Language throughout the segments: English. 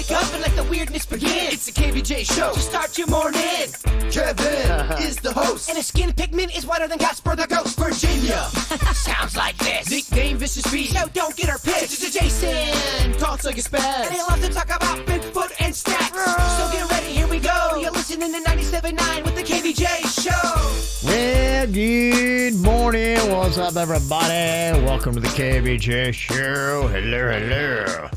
wake up and let the weirdness begin. It's the KVJ show to start your morning. Kevin is the host, and his skin pigment is whiter than Casper the Ghost. Virginia sounds like this. Nickname Vicious Beast, so don't get her pissed. Jason talks like a spaz, and he loves to talk about Bigfoot and stacks. So get ready, here we go. You're listening to 97.9 with the KVJ show. Well, good morning. What's up, everybody? Welcome to the KVJ show. Hello, hello.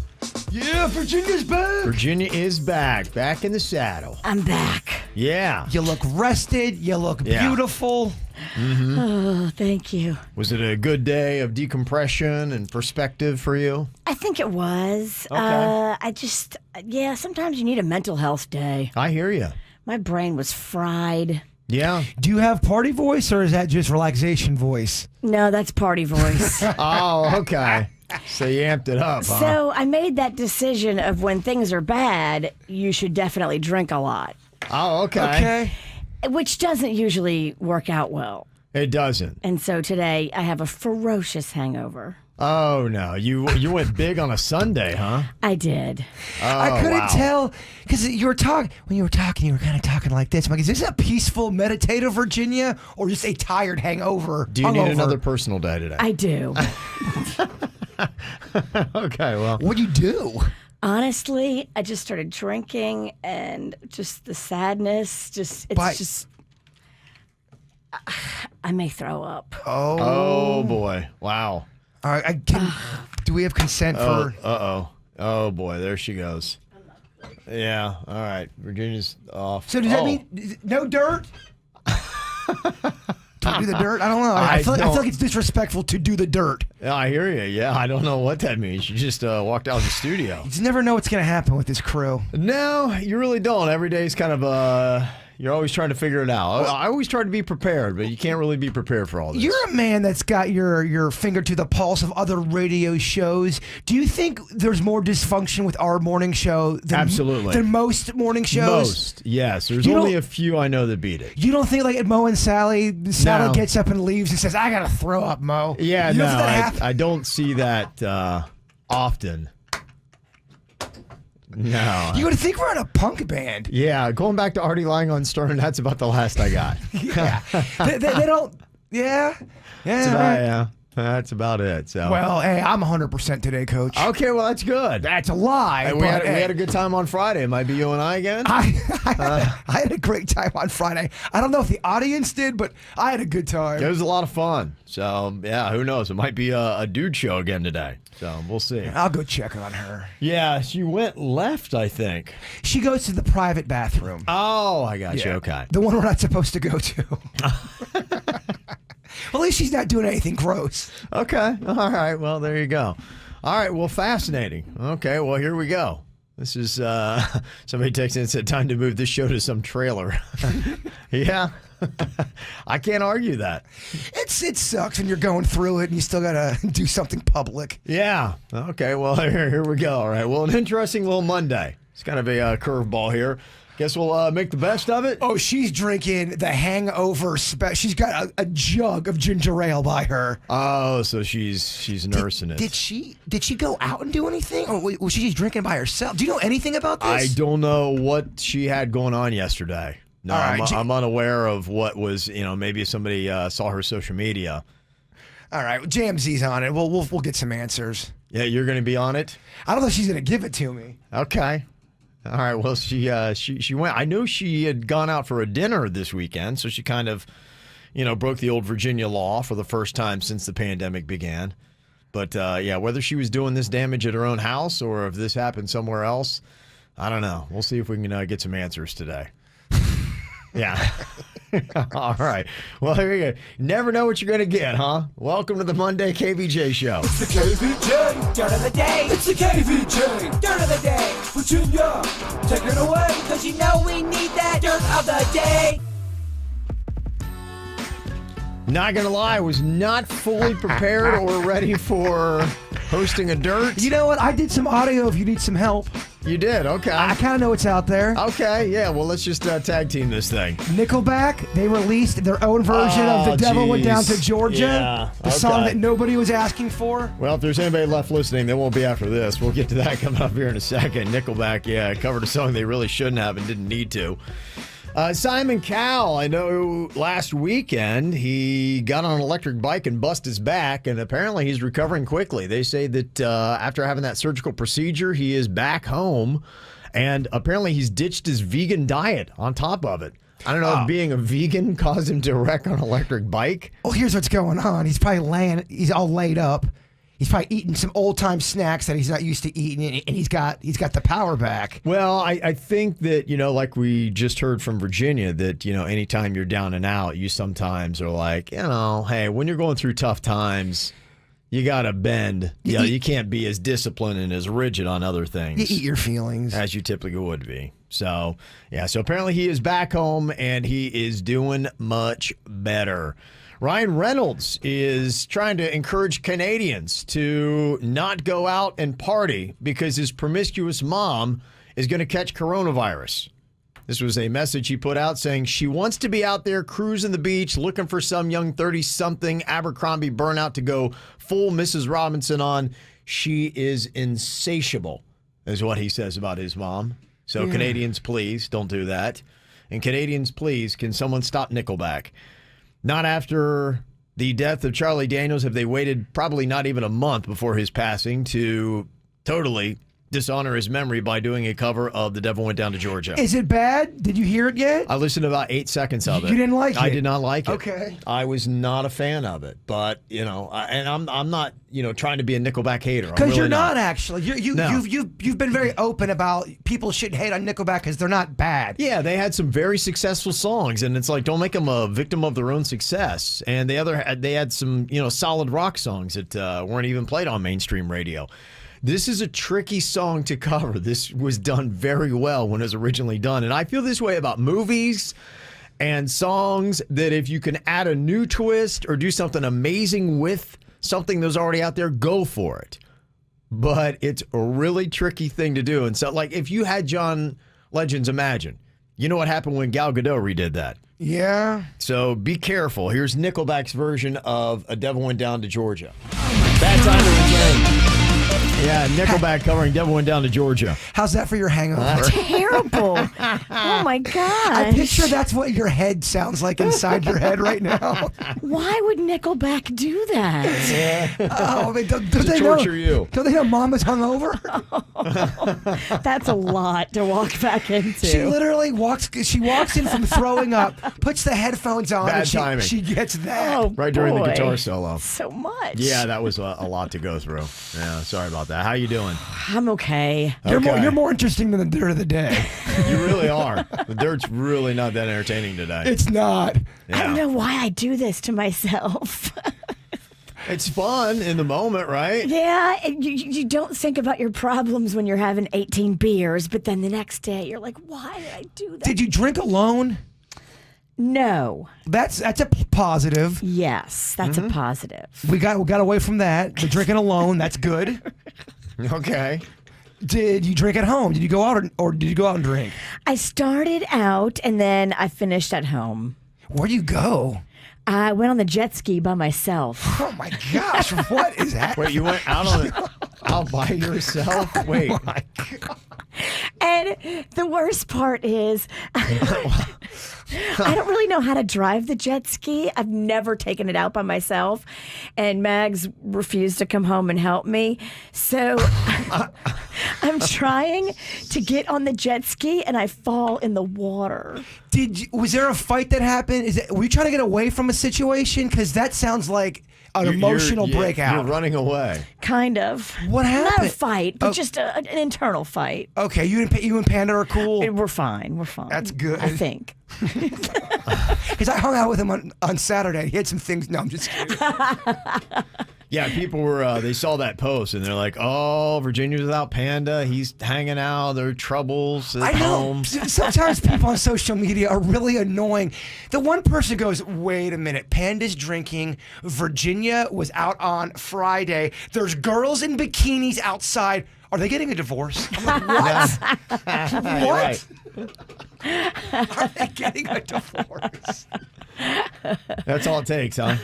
Yeah, Virginia's back. Virginia is back in the saddle. I'm back. Yeah. You look rested. You look beautiful. Mm-hmm. Oh, thank you. Was it a good day of decompression and perspective for you? I think it was. Okay. Sometimes you need a mental health day. I hear you. My brain was fried. Yeah. Do you have party voice, or is that just relaxation voice? No, that's party voice. Oh, okay. So you amped it up, huh? So I made that decision of when things are bad, you should definitely drink a lot. Oh, okay. Okay. Which doesn't usually work out well. It doesn't. And so today I have a ferocious hangover. Oh, no. You went big on a Sunday, huh? I did. Oh, I couldn't wow. tell because when you were talking, you were kind of talking like this. I'm like, is this a peaceful, meditative Virginia, or just a tired hangover? Do you need another personal day today? I do. Okay, well. What do you do? Honestly, I just started drinking, and just the sadness, I may throw up. Oh, boy. Wow. All right, do we have consent for? Oh, boy. There she goes. Yeah. All right. Virginia's off. So does that mean no dirt? Don't do the dirt? I don't know. I feel like it's disrespectful to do the dirt. Yeah, I hear you. Yeah, I don't know what that means. You just walked out of the studio. You just never know what's going to happen with this crew. No, you really don't. Every day's kind of you're always trying to figure it out. I always try to be prepared, but you can't really be prepared for all this. You're a man that's got your finger to the pulse of other radio shows. Do you think there's more dysfunction with our morning show than most morning shows? Most, yes. There's only a few I know that beat it. You don't think like at Mo and Sally gets up and leaves and says, I got to throw up, Mo? Yeah, you no, I don't see that often. No. You would think we're in a punk band. Yeah, going back to Artie lying on Stern, that's about the last I got. Yeah. they don't, yeah. That's about it. So. Well, hey, I'm 100% today, Coach. Okay, well, that's good. That's a lie. Hey, we had a good time on Friday. It might be you and I again. I had a great time on Friday. I don't know if the audience did, but I had a good time. It was a lot of fun. So, yeah, who knows? It might be a dude show again today. So, we'll see. I'll go check on her. Yeah, she went left, I think. She goes to the private bathroom. Oh, I got you. Okay. The one we're not supposed to go to. Well, at least she's not doing anything gross. Okay. All right. Well, there you go. All right. Well, fascinating. Okay. Well, here we go. This is somebody texted and said, time to move this show to some trailer. Yeah. I can't argue that. It sucks when you're going through it and you still got to do something public. Yeah. Okay. Well, here we go. All right. Well, an interesting little Monday. It's kind of a curveball here. Guess we'll make the best of it. Oh, she's drinking the hangover she's got a jug of ginger ale by her. Oh, so she's nursing it. Did she go out and do anything, or was she just drinking by herself? Do you know anything about this? I don't know what she had going on yesterday. No, right, I'm unaware of what was. Maybe somebody saw her social media. All right, JMZ's on it. We'll get some answers. Yeah, you're going to be on it. I don't know if she's going to give it to me. Okay. All right. Well, she went. I knew she had gone out for a dinner this weekend, so she kind of, broke the old Virginia law for the first time since the pandemic began. But whether she was doing this damage at her own house or if this happened somewhere else, I don't know. We'll see if we can get some answers today. Yeah. All right. Well, here you go. Never know what you're going to get, huh? Welcome to the Monday KVJ show. It's the KVJ Dirt of the Day. It's the KVJ Dirt of the Day. Virginia, take it away, because you know we need that Dirt of the Day. Not going to lie, I was not fully prepared or ready for hosting a dirt. You know what? I did some audio if you need some help. You did? Okay. I kind of know what's out there. Okay, yeah. Well, let's just tag team this thing. Nickelback, they released their own version of The Devil Went Down to Georgia. Yeah, the song that nobody was asking for. Well, if there's anybody left listening, they won't be after this. We'll get to that coming up here in a second. Nickelback, covered a song they really shouldn't have and didn't need to. Simon Cowell, I know last weekend he got on an electric bike and bust his back, and apparently he's recovering quickly. They say that after having that surgical procedure, he is back home, and apparently he's ditched his vegan diet on top of it. I don't know if being a vegan caused him to wreck on an electric bike. Well, here's what's going on. He's probably he's all laid up. He's probably eating some old-time snacks that he's not used to eating, and he's got the power back. Well, I think that, like we just heard from Virginia, that, anytime you're down and out, you sometimes are like, hey, when you're going through tough times, you got to bend. You can't be as disciplined and as rigid on other things. You eat your feelings. As you typically would be. So apparently he is back home, and he is doing much better. Ryan Reynolds is trying to encourage Canadians to not go out and party because his promiscuous mom is going to catch coronavirus. This was a message he put out saying she wants to be out there cruising the beach, looking for some young 30-something Abercrombie burnout to go full Mrs. Robinson on. She is insatiable, is what he says about his mom. So Canadians, please don't do that. And Canadians, please, can someone stop Nickelback? Not after the death of Charlie Daniels have they waited probably not even a month before his passing to totally dishonor his memory by doing a cover of The Devil Went Down to Georgia. Is it bad? Did you hear it yet? I listened to about 8 seconds of it. You didn't like it? I did not like it. Okay. I was not a fan of it, but and I'm not trying to be a Nickelback hater. Because really you're not actually. You've been very open about people shouldn't hate on Nickelback because they're not bad. Yeah, they had some very successful songs, and it's like, don't make them a victim of their own success. And they had some solid rock songs that weren't even played on mainstream radio. This is a tricky song to cover. This was done very well when it was originally done. And I feel this way about movies and songs, that if you can add a new twist or do something amazing with something that's already out there, go for it. But it's a really tricky thing to do. And so, like, if you had John Legend's Imagine, you know what happened when Gal Gadot redid that? Yeah. So be careful. Here's Nickelback's version of A Devil Went Down to Georgia. Bad time to return. Yeah, Nickelback covering Devil Went Down to Georgia. How's that for your hangover? Terrible. Oh, my God. I picture that's what your head sounds like inside your head right now. Why would Nickelback do that? Oh, don't to they torture know, you. Don't they know Mama's hungover? That's a lot to walk back into. She literally walks in from throwing up, puts the headphones on, Bad and timing. she gets that. Oh, Right during the boy. guitar solo. So much. Yeah, that was a lot to go through. Yeah, sorry about that. How you doing? I'm okay. You're more interesting than the dirt of the day. You really are. The dirt's really not that entertaining today. It's not. I don't know why I do this to myself. It's fun in the moment, right? Yeah, and you don't think about your problems when you're having 18 beers, but then the next day you're like, why did I do that? Did you drink alone? No. That's a positive. Yes, that's a positive. We got away from that. The drinking alone, that's good. Okay. Did you drink at home? Did you go out or did you go out and drink? I started out and then I finished at home. Where'd you go? I went on the jet ski by myself. Oh my gosh, what is that? Wait, you went out by yourself? Wait. Oh my God. And the worst part is, I don't really know how to drive the jet ski. I've never taken it out by myself. And Mags refused to come home and help me. So I'm trying to get on the jet ski and I fall in the water. Was there a fight that happened? Were you trying to get away from a situation? Because that sounds like an emotional breakout. You're running away. Kind of. What happened? Not a fight, but just an internal fight. Okay, you and Panda are cool. We're fine. We're fine. That's good. I think. Because I hung out with him on Saturday. He had some things. No, I'm just kidding. Yeah, people were, they saw that post and they're like, oh, Virginia's without Panda. He's hanging out. There are troubles at home. Sometimes people on social media are really annoying. The one person goes, wait a minute, Panda's drinking. Virginia was out on Friday. There's girls in bikinis outside. Are they getting a divorce? I'm like, what? What? Are they getting a divorce? That's all it takes, huh?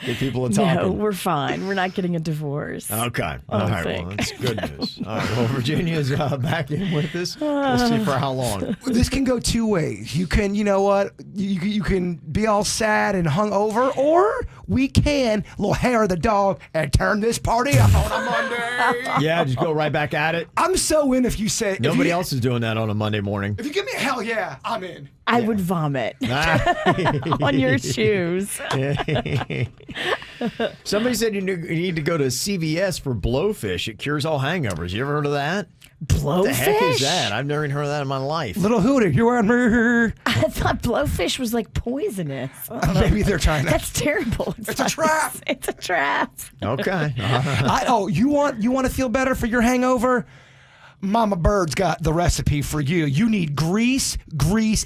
Get people to talking. No, we're fine. We're not getting a divorce. Okay. All right. Well, that's good news. All right. Well, Virginia's back in with us. We'll see for how long. This can go two ways. You can, you know what? You can be all sad and hungover, or we can little hair of the dog and turn this party up on a Monday. Yeah, just go right back at it. I'm so in if you say nobody else is doing that on a Monday morning. If you give me a hell yeah, I'm in. I would vomit on your shoes. Somebody said you need to go to CVS for blowfish. It cures all hangovers. You ever heard of that? Blowfish? What the heck is that? I've never even heard of that in my life. Little Hootie, you're on me. I thought blowfish was like poisonous. Maybe they're trying to. That's terrible. It's a trap. It's a trap. Okay. You want to feel better for your hangover? Mama Bird's got the recipe for you. You need grease,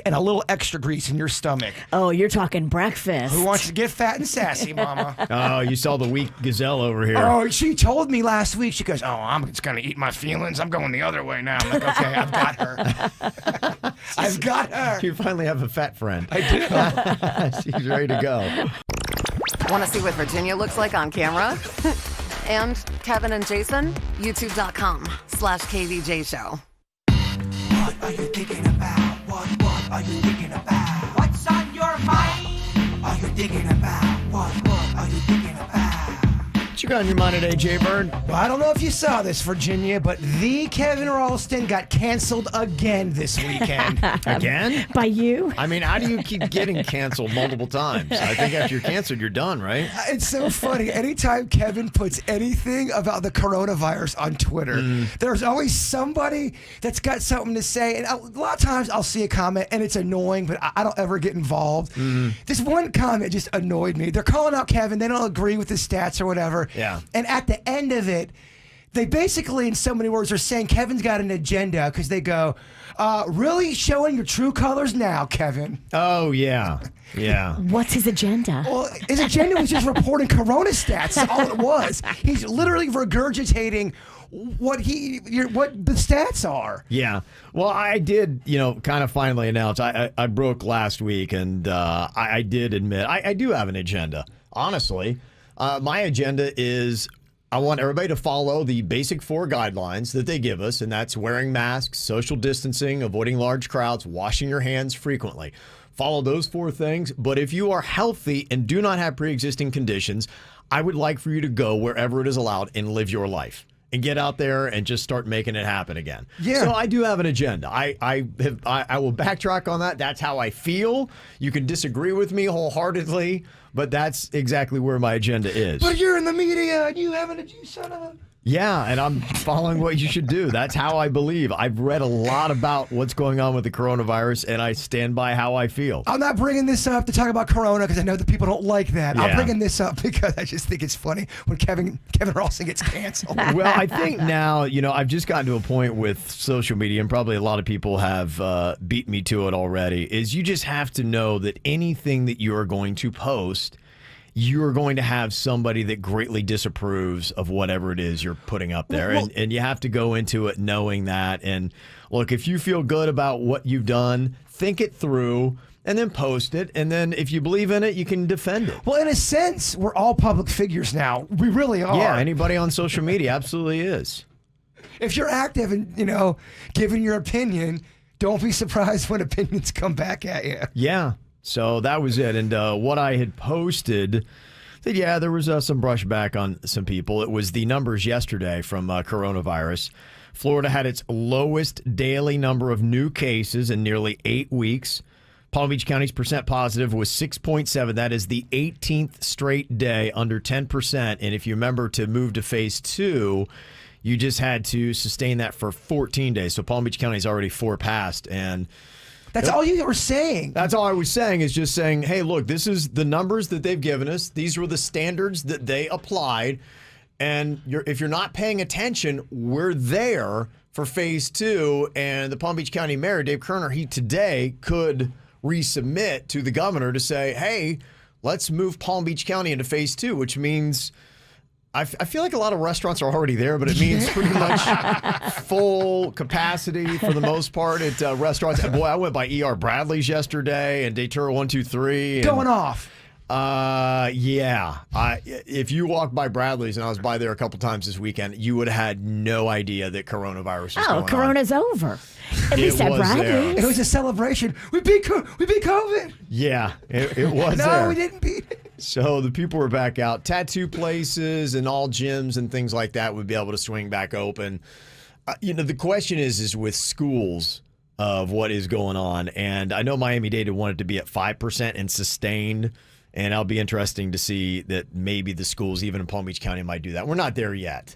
and a little extra grease in your stomach. Oh, you're talking breakfast. Who wants to get fat and sassy, Mama? Oh, you saw the weak gazelle over here. Oh, she told me last week. She goes, I'm just going to eat my feelings. I'm going the other way now. I'm like, okay, I've got her. I've got her. You finally have a fat friend. I do. She's ready to go. Want to see what Virginia looks like on camera? And Kevin and Jason? YouTube.com/KVJ Show. What are you thinking about? What are you thinking about? What's on your mind? Are you thinking about? What are you thinking about? What you got on your mind today, Jaybird? Well, I don't know if you saw this, Virginia, but the Kevin Ralston got canceled again this weekend. Again? By you? I mean, how do you keep getting canceled multiple times? I think after you're canceled, you're done, right? It's so funny. Anytime Kevin puts anything about the coronavirus on Twitter, there's always somebody that's got something to say. And a lot of times I'll see a comment and it's annoying, but I don't ever get involved. This one comment just annoyed me. They're calling out Kevin. They don't agree with his stats or whatever. Yeah. And at the end of it, they basically, in so many words, are saying Kevin's got an agenda because they go, really showing your true colors now, Kevin. Oh, yeah. Yeah. What's his agenda? Well, his agenda was just reporting corona stats. That's all it was. He's literally regurgitating what the stats are. Yeah. Well, I did, kind of finally announce. I broke last week, and I did admit I do have an agenda, honestly. My agenda is I want everybody to follow the basic 4 guidelines that they give us, and that's wearing masks, social distancing, avoiding large crowds, washing your hands frequently. Follow those 4 things. But if you are healthy and do not have pre-existing conditions, I would like for you to go wherever it is allowed and live your life and get out there and just start making it happen again. Yeah. So I do have an agenda. I will backtrack on that. That's how I feel. You can disagree with me wholeheartedly, but that's exactly where my agenda is. But you're in the media and you haven't, you son of a... Yeah, and I'm following what you should do. That's how I believe. I've read a lot about what's going on with the coronavirus, and I stand by how I feel. I'm not bringing this up to talk about corona because I know that people don't like that. Yeah. I'm bringing this up because I just think it's funny when Kevin Ralston gets canceled. Well, I think now, I've just gotten to a point with social media, and probably a lot of people have beat me to it already, is you just have to know that anything that you are going to post, you're going to have somebody that greatly disapproves of whatever it is you're putting up there. And you have to go into it knowing that. And look, if you feel good about what you've done, think it through and then post it. And then if you believe in it, you can defend it. Well, in a sense, we're all public figures now. We really are. Yeah, anybody on social media absolutely is. If you're active and, giving your opinion, don't be surprised when opinions come back at you. Yeah. So that was it. And what I had posted, that, there was some brushback on some people. It was the numbers yesterday from coronavirus. Florida had its lowest daily number of new cases in nearly 8 weeks. Palm Beach County's percent positive was 6.7. That is the 18th straight day under 10%. And if you remember, to move to phase 2, you just had to sustain that for 14 days. So Palm Beach County's already 4 past. And that's all you were saying. That's all I was saying, is just saying, hey, look, this is the numbers that they've given us. These were the standards that they applied. And if you're not paying attention, we're there for phase 2. And the Palm Beach County Mayor, Dave Kerner, he today could resubmit to the governor to say, hey, let's move Palm Beach County into phase 2, which means I feel like a lot of restaurants are already there, but it means pretty much full capacity for the most part at restaurants. And boy, I went by ER Bradley's yesterday and Datura 123. Going off. Yeah. If you walked by Bradley's, and I was by there a couple times this weekend, you would have had no idea that coronavirus was going on. Corona's over. At least at Bradley's. It was a celebration. We beat COVID. Yeah, it was No, there. we didn't beat it. So the people were back out. Tattoo places and all gyms and things like that would be able to swing back open. The question is with schools of what is going on. And I know Miami-Dade wanted to be at 5% and sustained. And it'll be interesting to see that maybe the schools, even in Palm Beach County, might do that. We're not there yet.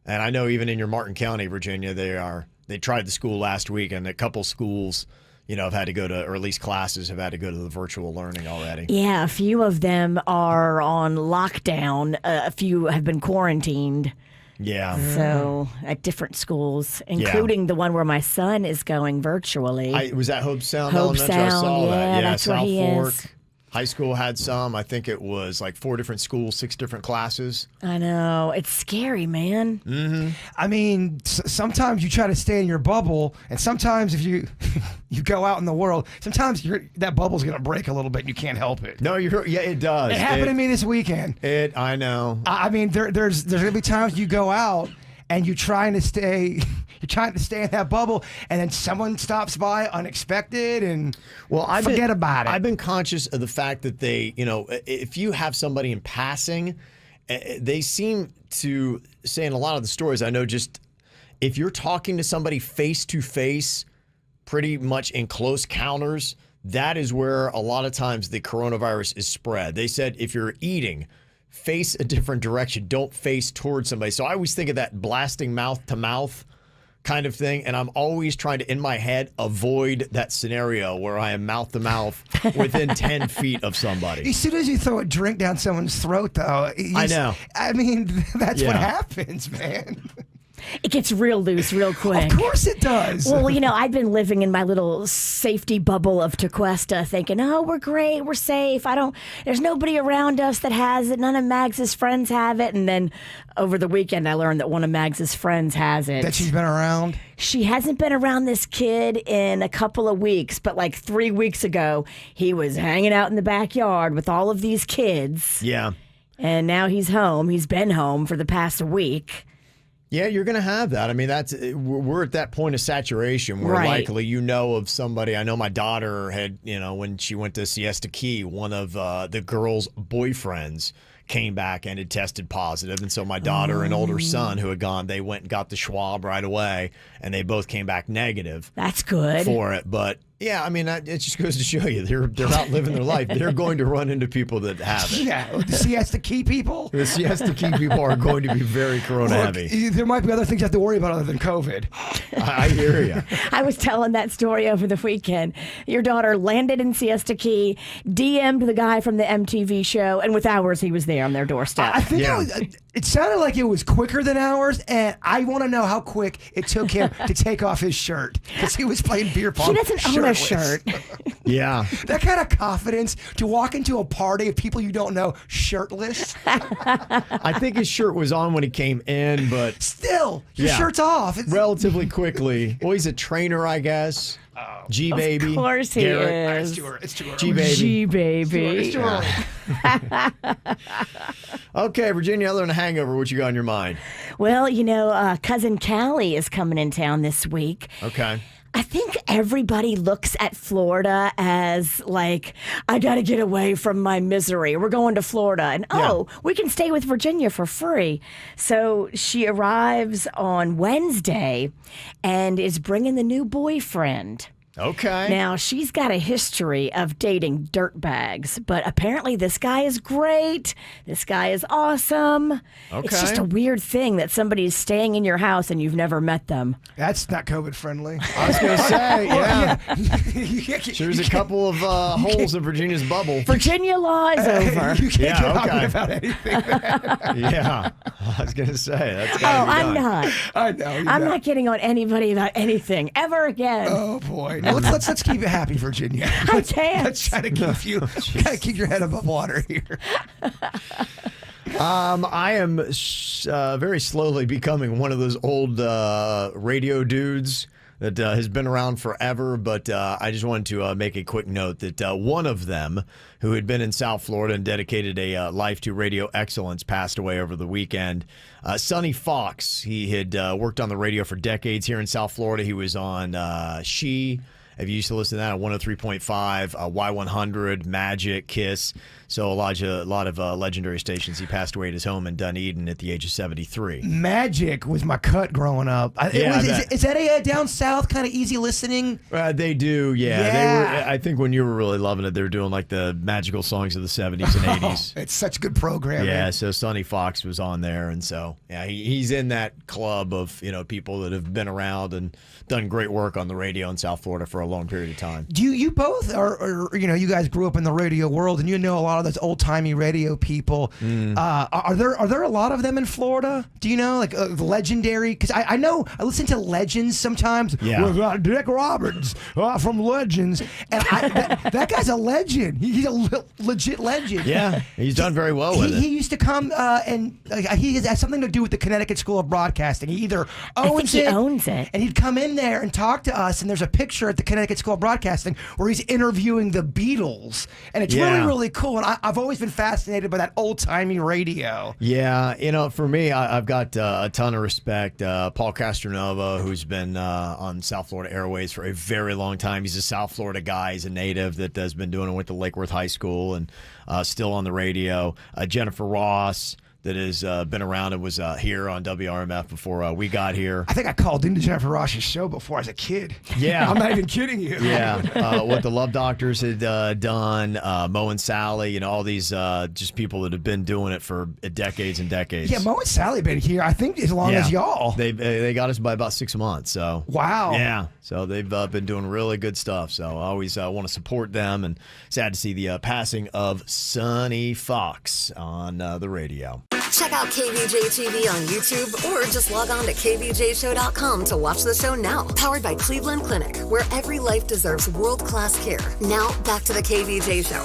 And I know even in your Martin County, Virginia, they tried the school last week, and a couple schools have had to go to, or at least classes have had to go to the virtual learning already. Yeah, a few of them are on lockdown. A few have been quarantined. Yeah. So at different schools, including the one where my son is going virtually. Was that Hope Sound Hope Elementary? I saw Sound, that. yeah, that's where South he Fork. is. High school had some. I think it was like 4 different schools, 6 different classes. I know. It's scary, man. Mm-hmm. I mean, sometimes you try to stay in your bubble, and sometimes if you go out in the world, sometimes that bubble's going to break a little bit and you can't help it. No, it does. It happened to me this weekend. I know. I mean, there's going to be times you go out and you're trying to stay in that bubble, and then someone stops by unexpected, and forget about it. I've been conscious of the fact that they, if you have somebody in passing, they seem to say in a lot of the stories, I know, just if you're talking to somebody face to face, pretty much in close counters, that is where a lot of times the coronavirus is spread. They said if you're eating, face a different direction. Don't face towards somebody. So I always think of that blasting mouth to mouth kind of thing, and I'm always trying to, in my head, avoid that scenario where I am mouth to mouth within 10 feet of somebody. As soon as you throw a drink down someone's throat, though, I know. I mean, that's what happens, man. It gets real loose real quick. Of course it does. Well, I've been living in my little safety bubble of Tequesta thinking, oh, we're great, we're safe. There's nobody around us that has it. None of Mags's friends have it. And then over the weekend, I learned that one of Mags's friends has it. That she's been around? She hasn't been around this kid in a couple of weeks, but like 3 weeks ago, he was hanging out in the backyard with all of these kids. Yeah. And now he's home. He's been home for the past week. Yeah, you're going to have that. I mean, we're at that point of saturation where likely of somebody. I know my daughter had, when she went to Siesta Key, one of the girls' boyfriends came back and had tested positive. And so my daughter and older son who had gone, they went and got the swab right away, and they both came back negative. That's good. For it. But yeah, I mean, it just goes to show you they're out living their life. They're going to run into people that have it. Yeah, the Siesta Key people. The Siesta Key people are going to be very corona heavy. There might be other things you have to worry about other than COVID. I hear you. I was telling that story over the weekend. Your daughter landed in Siesta Key, DM'd the guy from the MTV show, and with hours he was there on their doorstep. I think it sounded like it was quicker than ours, and I want to know how quick it took him to take off his shirt because he was playing beer pong. He doesn't own a shirt. Yeah. That kind of confidence to walk into a party of people you don't know shirtless. I think his shirt was on when he came in, but still, your shirt's off. Relatively quickly. Well, he's a trainer, I guess. G-Baby. Of course he is. It's too early. G-Baby. G-Baby. It's too early. Okay, Virginia, other than a hangover, what you got on your mind? Well, Cousin Callie is coming in town this week. Okay. I think everybody looks at Florida as like, I got to get away from my misery. We're going to Florida. And we can stay with Virginia for free. So she arrives on Wednesday and is bringing the new boyfriend. Okay. Now, she's got a history of dating dirtbags, but apparently this guy is great. This guy is awesome. Okay. It's just a weird thing that somebody's staying in your house and you've never met them. That's not COVID friendly. I was going to say, yeah. Yeah. There's a couple of holes in Virginia's bubble. Virginia law is over. You can't get okay. on about anything. Yeah. I was going to say, that's Oh, I'm not. I know. I'm not getting on anybody about anything ever again. Oh boy. Now, let's keep it happy, Virginia. I can't. Let's try to keep your head above water here. I am very slowly becoming one of those old radio dudes that has been around forever, but I just wanted to make a quick note that one of them, who had been in South Florida and dedicated a life to radio excellence, passed away over the weekend. Sonny Fox, he had worked on the radio for decades here in South Florida. He was on if you used to listen to that at 103.5, Y100, Magic, Kiss. So a lot of legendary stations. He passed away at his home in Dunedin at the age of 73. Magic was my cut growing up. Is that a down south kind of easy listening? They do, yeah. They were, I think when you were really loving it, they were doing like the magical songs of the 70s and 80s. It's such good programming. Yeah, so Sonny Fox was on there, and so yeah, he's in that club of people that have been around and done great work on the radio in South Florida for a long period of time. Do you both are you guys grew up in the radio world, and you know a lot of those old timey radio people. Are there a lot of them in Florida? Do you know, like legendary? Because I know I listen to Legends sometimes. Yeah, we got Dick Roberts from Legends, and that guy's a legend. He's a legit legend. Yeah, he's done very well with it. He used to come and he has something to do with the Connecticut School of Broadcasting. He either owns it, and he'd come in there and talk to us. And there's a picture at the Connecticut School of Broadcasting where he's interviewing the Beatles, and it's really cool. And I've always been fascinated by that old timey radio. Yeah, for me, I've got a ton of respect. Paul Castronova, who's been on South Florida Airways for a very long time. He's a South Florida guy. He's a native that has been doing it with the Lake Worth High School and still on the radio. Jennifer Ross, that has been around and was here on WRMF before we got here. I think I called into Jennifer Ross's show before as a kid. Yeah. I'm not even kidding you. Yeah. What the Love Doctors had done, Mo and Sally, all these just people that have been doing it for decades and decades. Yeah, Mo and Sally been here, I think, as long as y'all. They got us by about 6 months. So wow. Yeah. So they've been doing really good stuff. So I always want to support them, and sad to see the passing of Sonny Fox on the radio. Check out KVJ TV on YouTube or just log on to kvjshow.com to watch the show now. Powered by Cleveland Clinic, where every life deserves world-class care. Now, back to the KVJ Show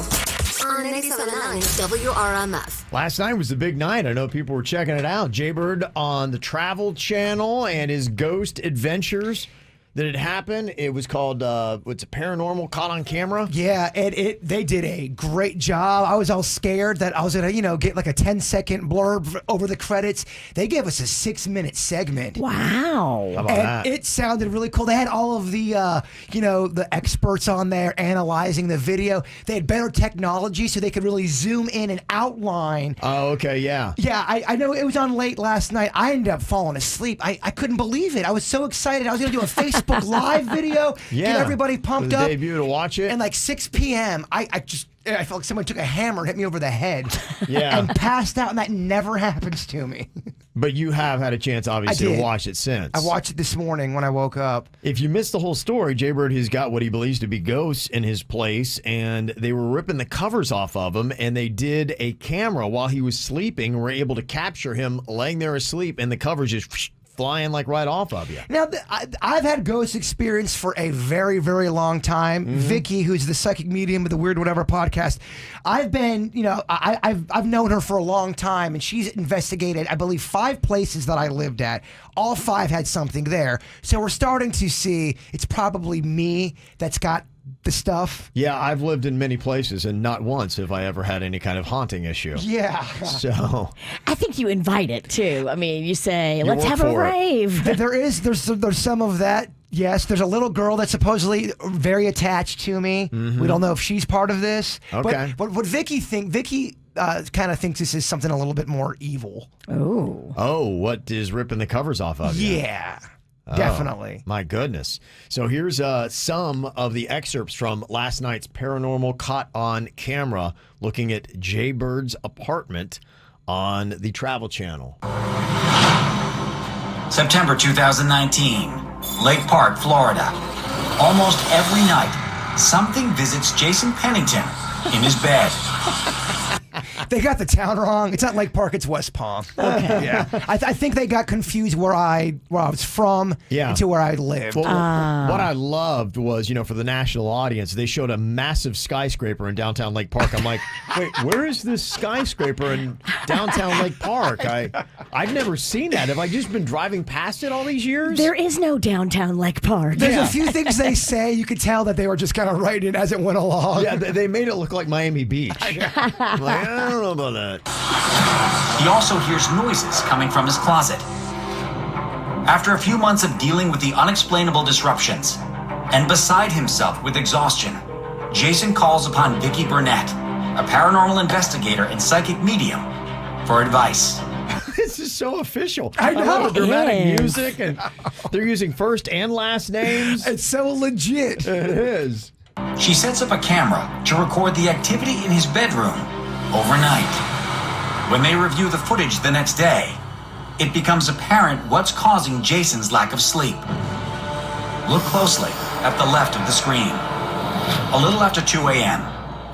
on 97.9 WRMF. Last night was the big night. I know people were checking it out. Jaybird on the Travel Channel and his ghost adventures that had happened. It was called what's a Paranormal, caught on camera. Yeah, and they did a great job. I was all scared that I was gonna get like a 10-second blurb over the credits. They gave us a 6-minute segment. Wow. How about that? It sounded really cool. They had all of the the experts on there analyzing the video. They had better technology so they could really zoom in and outline. Oh, okay, yeah. Yeah, I know it was on late last night. I ended up falling asleep. I couldn't believe it. I was so excited. I was going to do a Facebook Live video, get everybody pumped up. Debut to watch it. And like 6 p.m., I felt like someone took a hammer and hit me over the head. Yeah. And passed out, and that never happens to me. But you have had a chance, obviously, to watch it since. I watched it this morning when I woke up. If you missed the whole story, Jaybird has got what he believes to be ghosts in his place, and they were ripping the covers off of him, and they did a camera while he was sleeping, and were able to capture him laying there asleep, and the covers just flying like right off of you. Now, I've had ghost experience for a very, very long time. Mm-hmm. Vicky, who's the psychic medium of the Weird Whatever podcast, I've been, I've known her for a long time, and she's investigated, I believe, 5 places that I lived at. All 5 had something there. So we're starting to see it's probably me that's got the stuff. Yeah, I've lived in many places, and not once have I ever had any kind of haunting issue. Yeah. So I think you invite it too. I mean, you say, let's have a rave. There's some of that. Yes, there's a little girl that's supposedly very attached to me. Mm-hmm. We don't know if she's part of this. Okay. But what Vicky kind of thinks this is something a little bit more evil. Oh, what is ripping the covers off of you? Yeah. Definitely. My goodness. So here's some of the excerpts from last night's Paranormal Caught on Camera, looking at Jaybird's apartment on the Travel Channel. September 2019, Lake Park, Florida. Almost every night, something visits Jason Pennington in his bed. They got the town wrong. It's not Lake Park, it's West Palm. Okay. Yeah. I think they got confused where I was from to where I lived. Well, what I loved was, for the national audience, they showed a massive skyscraper in downtown Lake Park. I'm like, wait, where is this skyscraper in downtown Lake Park? I've never seen that. Have I just been driving past it all these years? There is no downtown Lake Park. There's a few things they say. You could tell that they were just kind of writing it as it went along. Yeah, they made it look like Miami Beach. I don't know about that. He also hears noises coming from his closet. After a few months of dealing with the unexplainable disruptions and beside himself with exhaustion, Jason calls upon Vicki Burnett, a paranormal investigator and psychic medium, for advice. This is so official. I know. love the dramatic It is. music, and they're using first and last names. It's so legit. It is. She sets up a camera to record the activity in his bedroom overnight. When they review the footage the next day, it becomes apparent what's causing Jason's lack of sleep. Look closely at the left of the screen. A little after 2 a.m.,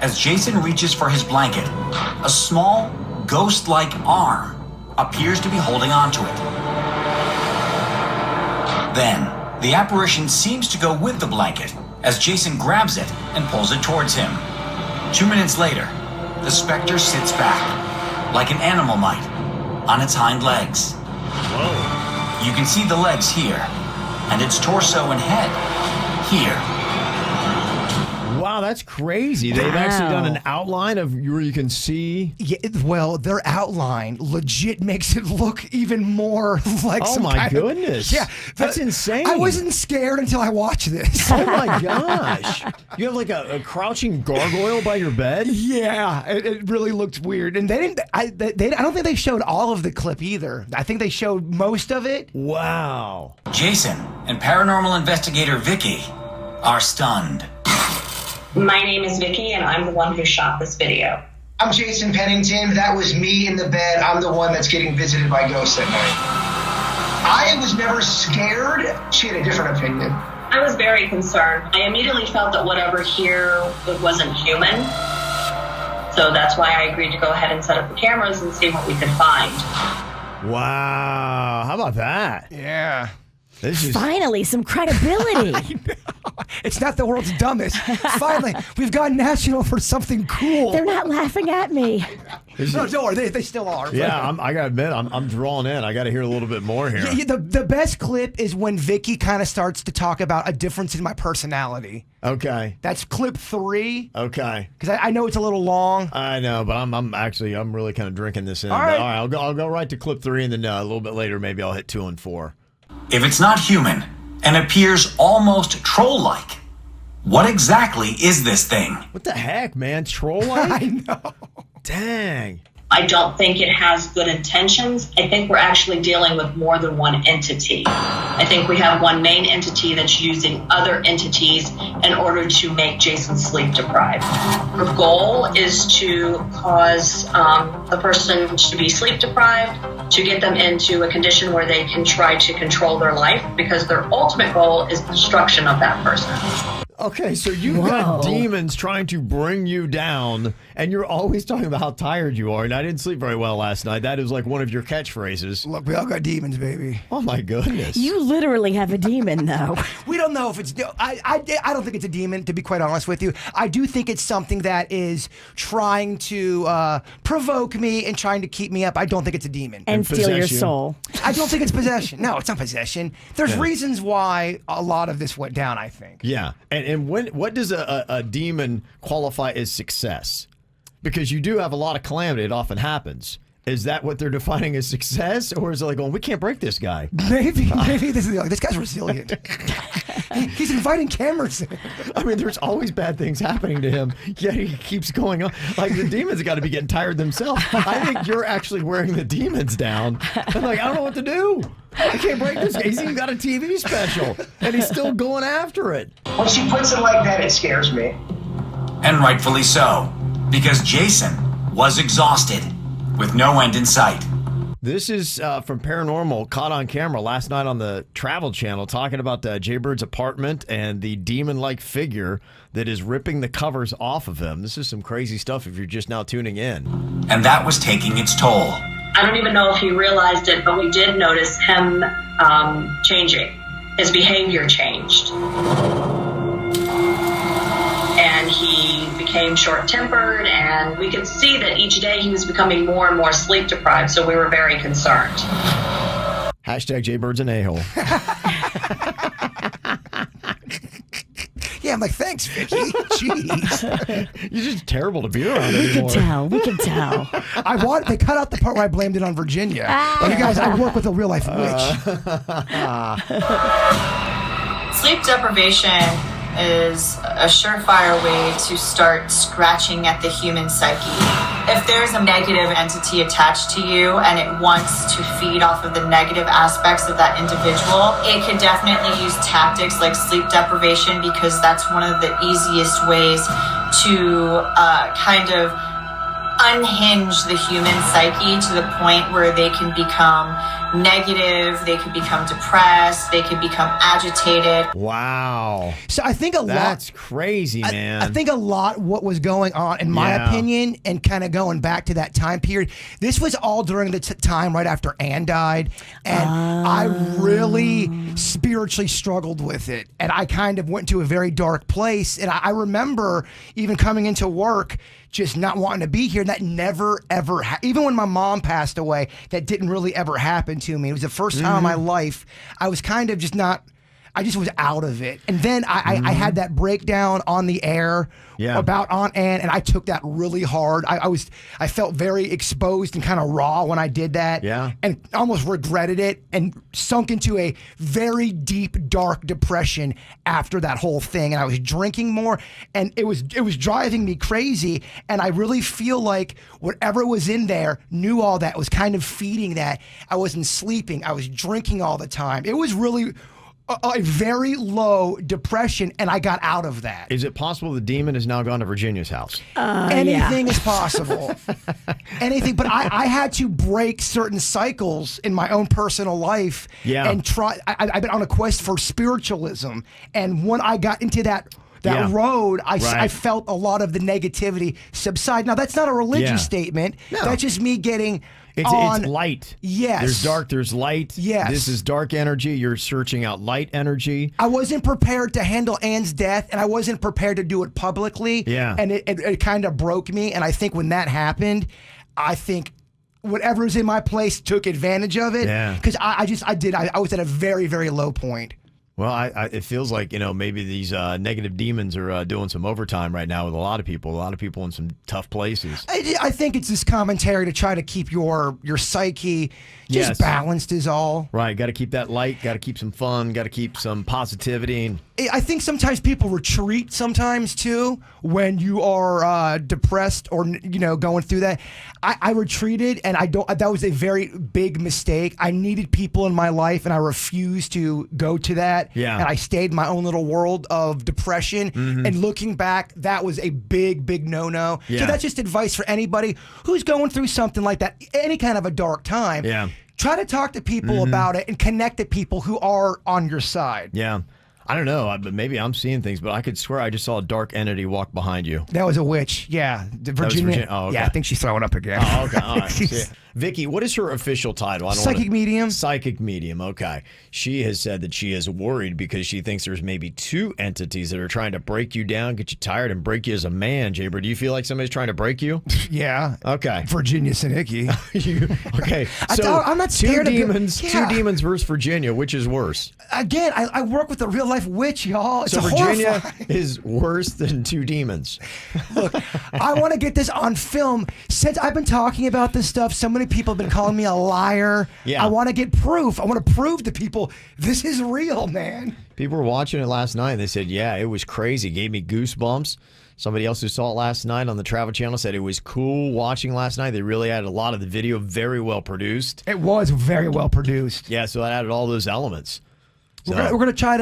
as Jason reaches for his blanket, a small, ghost-like arm appears to be holding onto it. Then, the apparition seems to go with the blanket as Jason grabs it and pulls it towards him. 2 minutes later, the specter sits back, like an animal might, on its hind legs. Whoa. You can see the legs here, and its torso and head here. Wow, that's crazy. They've actually done an outline of where you can see. Yeah, well, their outline legit makes it look even more like Oh some my kind of- goodness. Yeah, That's insane. I wasn't scared until I watched this. Oh my gosh. You have like a crouching gargoyle by your bed? Yeah, it really looked weird, and they didn't. I don't think they showed all of the clip either. I think they showed most of it. Wow. Jason and paranormal investigator Vicki are stunned. My name is Vicki, and I'm the one who shot this video. I'm Jason Pennington. That was me in the bed. I'm the one that's getting visited by ghosts at night. I was never scared. She had a different opinion. I was very concerned. I immediately felt that whatever here wasn't human. So that's why I agreed to go ahead and set up the cameras and see what we could find. Wow. How about that? Yeah. This is Finally, some credibility. It's not the world's dumbest. Finally, we've gone national for something cool. They're not laughing at me. No, don't worry, they still are. yeah, I gotta admit, I'm drawn in. I gotta hear a little bit more here. Yeah, the best clip is when Vicki kind of starts to talk about a difference in my personality. Okay. That's clip 3. Okay. Because I know it's a little long. I know, but I'm really kind of drinking this in. All right. All right, I'll go right to clip 3, and then a little bit later, maybe I'll hit 2 and 4. If it's not human and appears almost troll-like, what exactly is this thing? What the heck, man? Troll-like? I know. Dang. I don't think it has good intentions. I think we're actually dealing with more than one entity. I think we have one main entity that's using other entities in order to make Jason sleep deprived. The goal is to cause the person to be sleep deprived, to get them into a condition where they can try to control their life, because their ultimate goal is destruction of that person. Okay, so you've got demons trying to bring you down, and you're always talking about how tired you are. And I didn't sleep very well last night. That is like one of your catchphrases. Look, we all got demons, baby. Oh my goodness. You literally have a demon, though. We don't know if it's. I don't think it's a demon, to be quite honest with you. I do think it's something that is trying to provoke me and trying to keep me up. I don't think it's a demon. And steal your possess you. soul. I don't think it's possession. No, it's not possession. There's reasons why a lot of this went down, I think. Yeah, and what does a demon qualify as success? Because you do have a lot of calamity. It often happens. Is that what they're defining as success, or is it like, we can't break this guy? Maybe this guy's resilient. He's inviting cameras in. I mean, there's always bad things happening to him, yet he keeps going on. Like, the demons got to be getting tired themselves. I think you're actually wearing the demons down. I'm like, I don't know what to do. I can't break this guy. He's even got a TV special, and he's still going after it. When she puts it like that, it scares me. And rightfully so, because Jason was exhausted with no end in sight. This is from Paranormal, caught on camera last night on the Travel Channel, talking about Jaybird's apartment and the demon-like figure that is ripping the covers off of him. This is some crazy stuff if you're just now tuning in. And that was taking its toll. I don't even know if he realized it, but we did notice him changing. His behavior changed. And he became short-tempered, and we could see that each day he was becoming more and more sleep-deprived, so we were very concerned. Hashtag Jaybird's an a-hole. Yeah, I'm like, thanks, Vicky. Jeez. You're just terrible to be around anymore. We can tell. They cut out the part where I blamed it on Virginia. But you guys, I work with a real-life witch. Sleep deprivation is a surefire way to start scratching at the human psyche. If there's a negative entity attached to you and it wants to feed off of the negative aspects of that individual, it could definitely use tactics like sleep deprivation, because that's one of the easiest ways to kind of unhinge the human psyche to the point where they can become negative, they could become depressed, they could become agitated. Wow. So I think That's crazy, man. I think a lot what was going on, in my opinion, and kind of going back to that time period, this was all during the time right after Ann died, and I really spiritually struggled with it, and I kind of went to a very dark place, and I remember even coming into work just not wanting to be here. That never, ever, even when my mom passed away, that didn't really ever happen to me. It was the first time in my life I was kind of just not, I just was out of it. And then I had that breakdown on the air about Aunt Ann, and I took that really hard. I felt very exposed and kind of raw when I did that, and almost regretted it, and sunk into a very deep, dark depression after that whole thing. And I was drinking more, and it was driving me crazy. And I really feel like whatever was in there knew all that, was kind of feeding that. I wasn't sleeping. I was drinking all the time. It was really a very low depression, and I got out of that. Is it possible the demon has now gone to Virginia's house? Anything is possible. Anything. But I had to break certain cycles in my own personal life and try. I've been on a quest for spiritualism. And when I got into that road, I felt a lot of the negativity subside. Now, that's not a religious statement. No. That's just me getting... It's light. Yes. There's dark, there's light. Yes. This is dark energy. You're searching out light energy. I wasn't prepared to handle Ann's death, and I wasn't prepared to do it publicly. Yeah. And it kind of broke me. And I think when that happened, I think whatever's in my place took advantage of it. Yeah. Because I was at a very, very low point. Well, it feels like, maybe these negative demons are doing some overtime right now with a lot of people in some tough places. I think it's this commentary to try to keep your psyche just balanced is all. Right. Got to keep that light. Got to keep some fun. Got to keep some positivity. I think sometimes people retreat sometimes too when you are depressed or going through that. I retreated, and that was a very big mistake. I needed people in my life, and I refused to go to that. Yeah. And I stayed in my own little world of depression. Mm-hmm. And looking back, that was a big, big no-no. Yeah. So that's just advice for anybody who's going through something like that, any kind of a dark time. Yeah. Try to talk to people about it and connect to people who are on your side. Yeah. I don't know, but maybe I'm seeing things, but I could swear I just saw a dark entity walk behind you. That was a witch. Yeah. Virginia. Oh, okay. Yeah, I think she's throwing up again. Oh, okay. All right. Vicky, what is her official title? Psychic medium. Psychic medium. Okay. She has said that she is worried because she thinks there's maybe two entities that are trying to break you down, get you tired, and break you as a man. Jaybird, do you feel like somebody's trying to break you? Yeah. Okay. Virginia Sinicki. Okay. So I'm not scared two demons versus Virginia. Which is worse? Again, I work with a real life witch, y'all. It's so Virginia horrifying. is worse than two demons. Look, I want to get this on film. Since I've been talking about this stuff, so many people have been calling me a liar. Yeah. I want to get proof. I want to prove to people this is real, man. People were watching it last night, and they said, yeah, it was crazy. It gave me goosebumps. Somebody else who saw it last night on the Travel Channel said it was cool watching last night. They really added a lot of the video, very well produced. It was very well produced. Yeah, so it added all those elements. So. We're going to try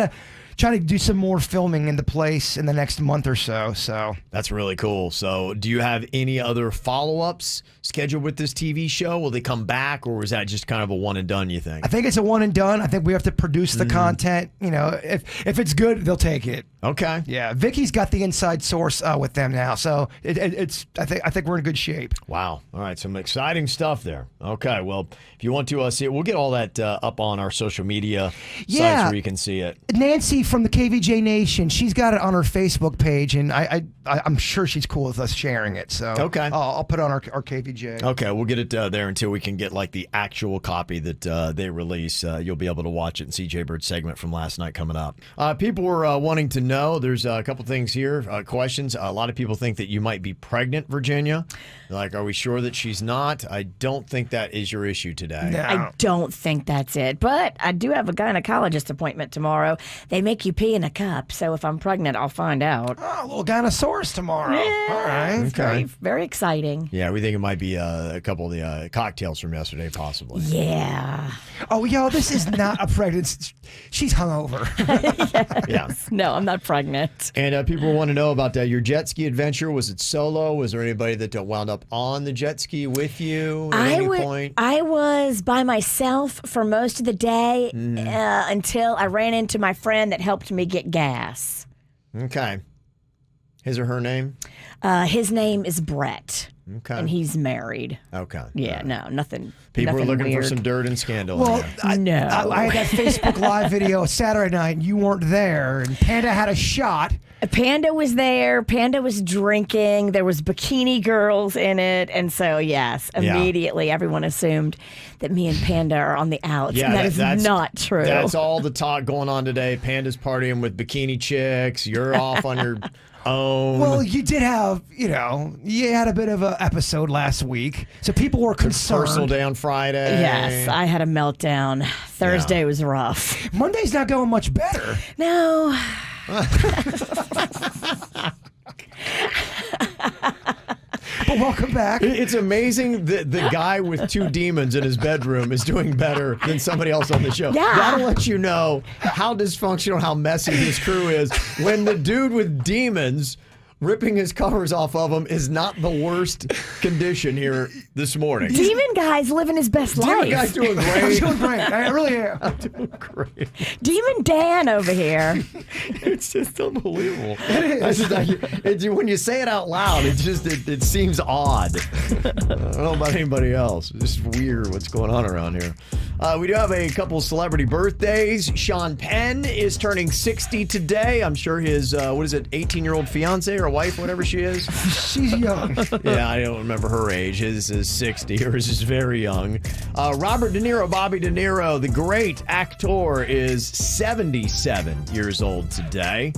trying to do some more filming in the place in the next month or so. So that's really cool. So do you have any other follow-ups scheduled with this TV show? Will they come back, or was that just kind of a one and done, you think? I think it's a one and done. I think we have to produce the content. You know, if it's good, they'll take it. Okay. Yeah, Vicky's got the inside source with them now, so it's. I think we're in good shape. Wow. All right, some exciting stuff there. Okay, well, if you want to see it, we'll get all that up on our social media sites where you can see it. Nancy from the KVJ Nation, she's got it on her Facebook page, and I'm sure she's cool with us sharing it. So okay, I'll put it on our KVJ. Okay, we'll get it there until we can get like the actual copy that they release. You'll be able to watch it and see Jaybird's segment from last night coming up. People were wanting to know. There's a couple things here, questions. A lot of people think that you might be pregnant, Virginia. Like, are we sure that she's not? I don't think that is your issue today. No. I don't think that's it. But I do have a gynecologist appointment tomorrow. They make you pee in a cup. So if I'm pregnant, I'll find out. Oh, a little gynosaurus tomorrow. Yeah, all right. It's very, very exciting. Yeah, we think it might be a couple of the cocktails from yesterday, possibly. Yeah. Oh, yo, this is not a pregnancy. She's hungover. Yes. Yeah. No, I'm not pregnant. And people want to know about your jet ski adventure. Was it solo? Was there anybody that wound up on the jet ski with you at any point? I was by myself for most of the day until I ran into my friend that helped me get gas. Okay. His or her name? His name is Brett. Okay. And he's married. Okay. Yeah, no, nothing. People nothing are looking weird. for some dirt and scandal. Well, here. I had that Facebook Live video Saturday night, and you weren't there, and Panda had a shot. Panda was there. Panda was drinking. There was bikini girls in it. And so, yes, immediately everyone assumed that me and Panda are on the outs. Yeah, and that is not true. That's all the talk going on today. Panda's partying with bikini chicks. You're off on your own. Well, you did have, you had a bit of an episode last week. So people were concerned. Personal day on Friday. Yes, I had a meltdown. Thursday was rough. Monday's not going much better. No. But welcome back. It's amazing that the guy with two demons in his bedroom is doing better than somebody else on the show. Yeah. That'll let you know how dysfunctional, how messy his crew is. When the dude with demons ripping his covers off of him is not the worst condition here this morning. Demon guy's living his best life. Demon guy's doing I'm great. doing great. I really am. I'm doing great. Demon Dan over here. It's just unbelievable. When you say it out loud, it seems odd. I don't know about anybody else. It's just weird what's going on around here. We do have a couple celebrity birthdays. Sean Penn is turning 60 today. I'm sure his 18-year-old fiance or wife, whatever she is. She's young. Yeah, I don't remember her age. His is 60. Hers is very young. Robert De Niro, Bobby De Niro, the great actor, is 77 years old today.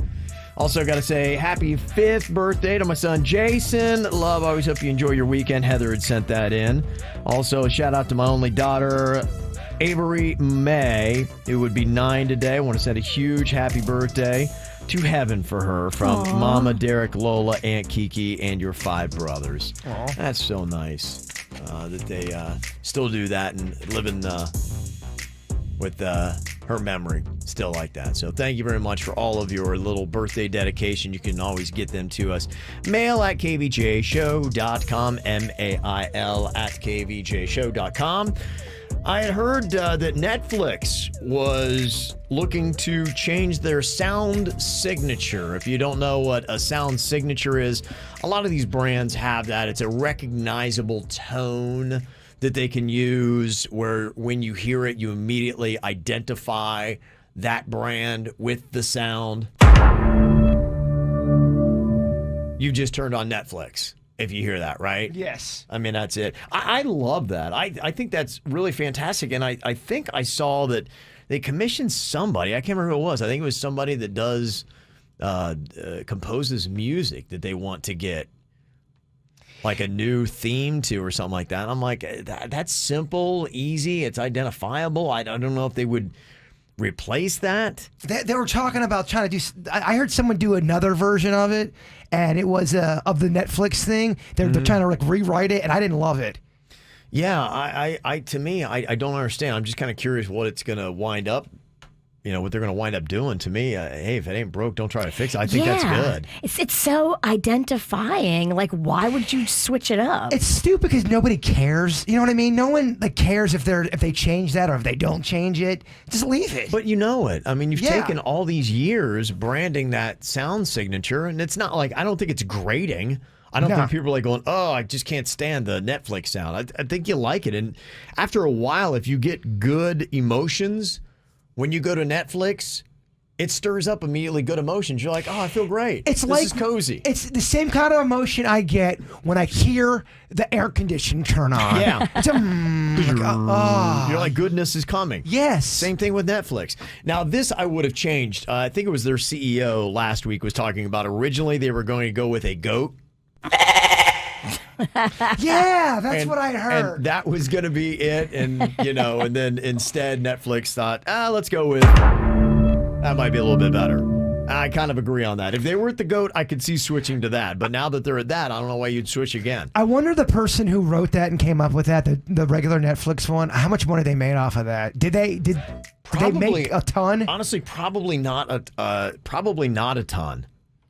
Also, got to say happy 5th birthday to my son Jason. Love, always hope you enjoy your weekend. Heather had sent that in. Also, a shout out to my only daughter, Avery May, who would be 9 today. I want to send a huge happy birthday to heaven for her from Mama, Derek, Lola, Aunt Kiki, and your 5 brothers. Aww. That's so nice that they still do that and living with her memory still like that. So thank you very much for all of your little birthday dedication. You can always get them to us. Mail at kvjshow.com, mail at kvjshow.com. I had heard that Netflix was looking to change their sound signature. If you don't know what a sound signature is, a lot of these brands have that. It's a recognizable tone that they can use where when you hear it, you immediately identify that brand with the sound. You just turned on Netflix. If you hear that, right? Yes. I mean, that's it. I love that. I think that's really fantastic. And I think I saw that they commissioned somebody. I can't remember who it was. I think it was somebody that does composes music that they want to get like a new theme to or something like that. And I'm like, that's simple, easy. It's identifiable. I don't know if they would replace that. They were talking about trying to do. I heard someone do another version of it, and it was of the Netflix thing. They're trying to like rewrite it, and I didn't love it. Yeah, I don't understand. I'm just kind of curious what it's going to wind up what they're going to wind up doing to me. Hey, if it ain't broke, don't try to fix it. I think that's good. It's so identifying. Like, why would you switch it up? It's stupid because nobody cares. You know what I mean? No one cares if they change that or if they don't change it. Just leave it. But you know it. I mean, you've taken all these years branding that sound signature, and it's not like, I don't think it's grating. I don't think people are like going, oh, I just can't stand the Netflix sound. I think you like it. And after a while, if you get good emotions, when you go to Netflix, it stirs up immediately good emotions. You're like, oh, I feel great. This is cozy. It's the same kind of emotion I get when I hear the air conditioner turn on. Yeah. It's You're like, goodness is coming. Yes. Same thing with Netflix. Now, this I would have changed. I think it was their CEO last week was talking about originally they were going to go with a goat. Yeah, that's what I heard. And that was going to be it. And, and then instead Netflix thought, let's go with, that might be a little bit better. I kind of agree on that. If they were at the GOAT, I could see switching to that. But now that they're at that, I don't know why you'd switch again. I wonder the person who wrote that and came up with that, the regular Netflix one, how much money they made off of that? Did they make a ton? Honestly, probably not a ton.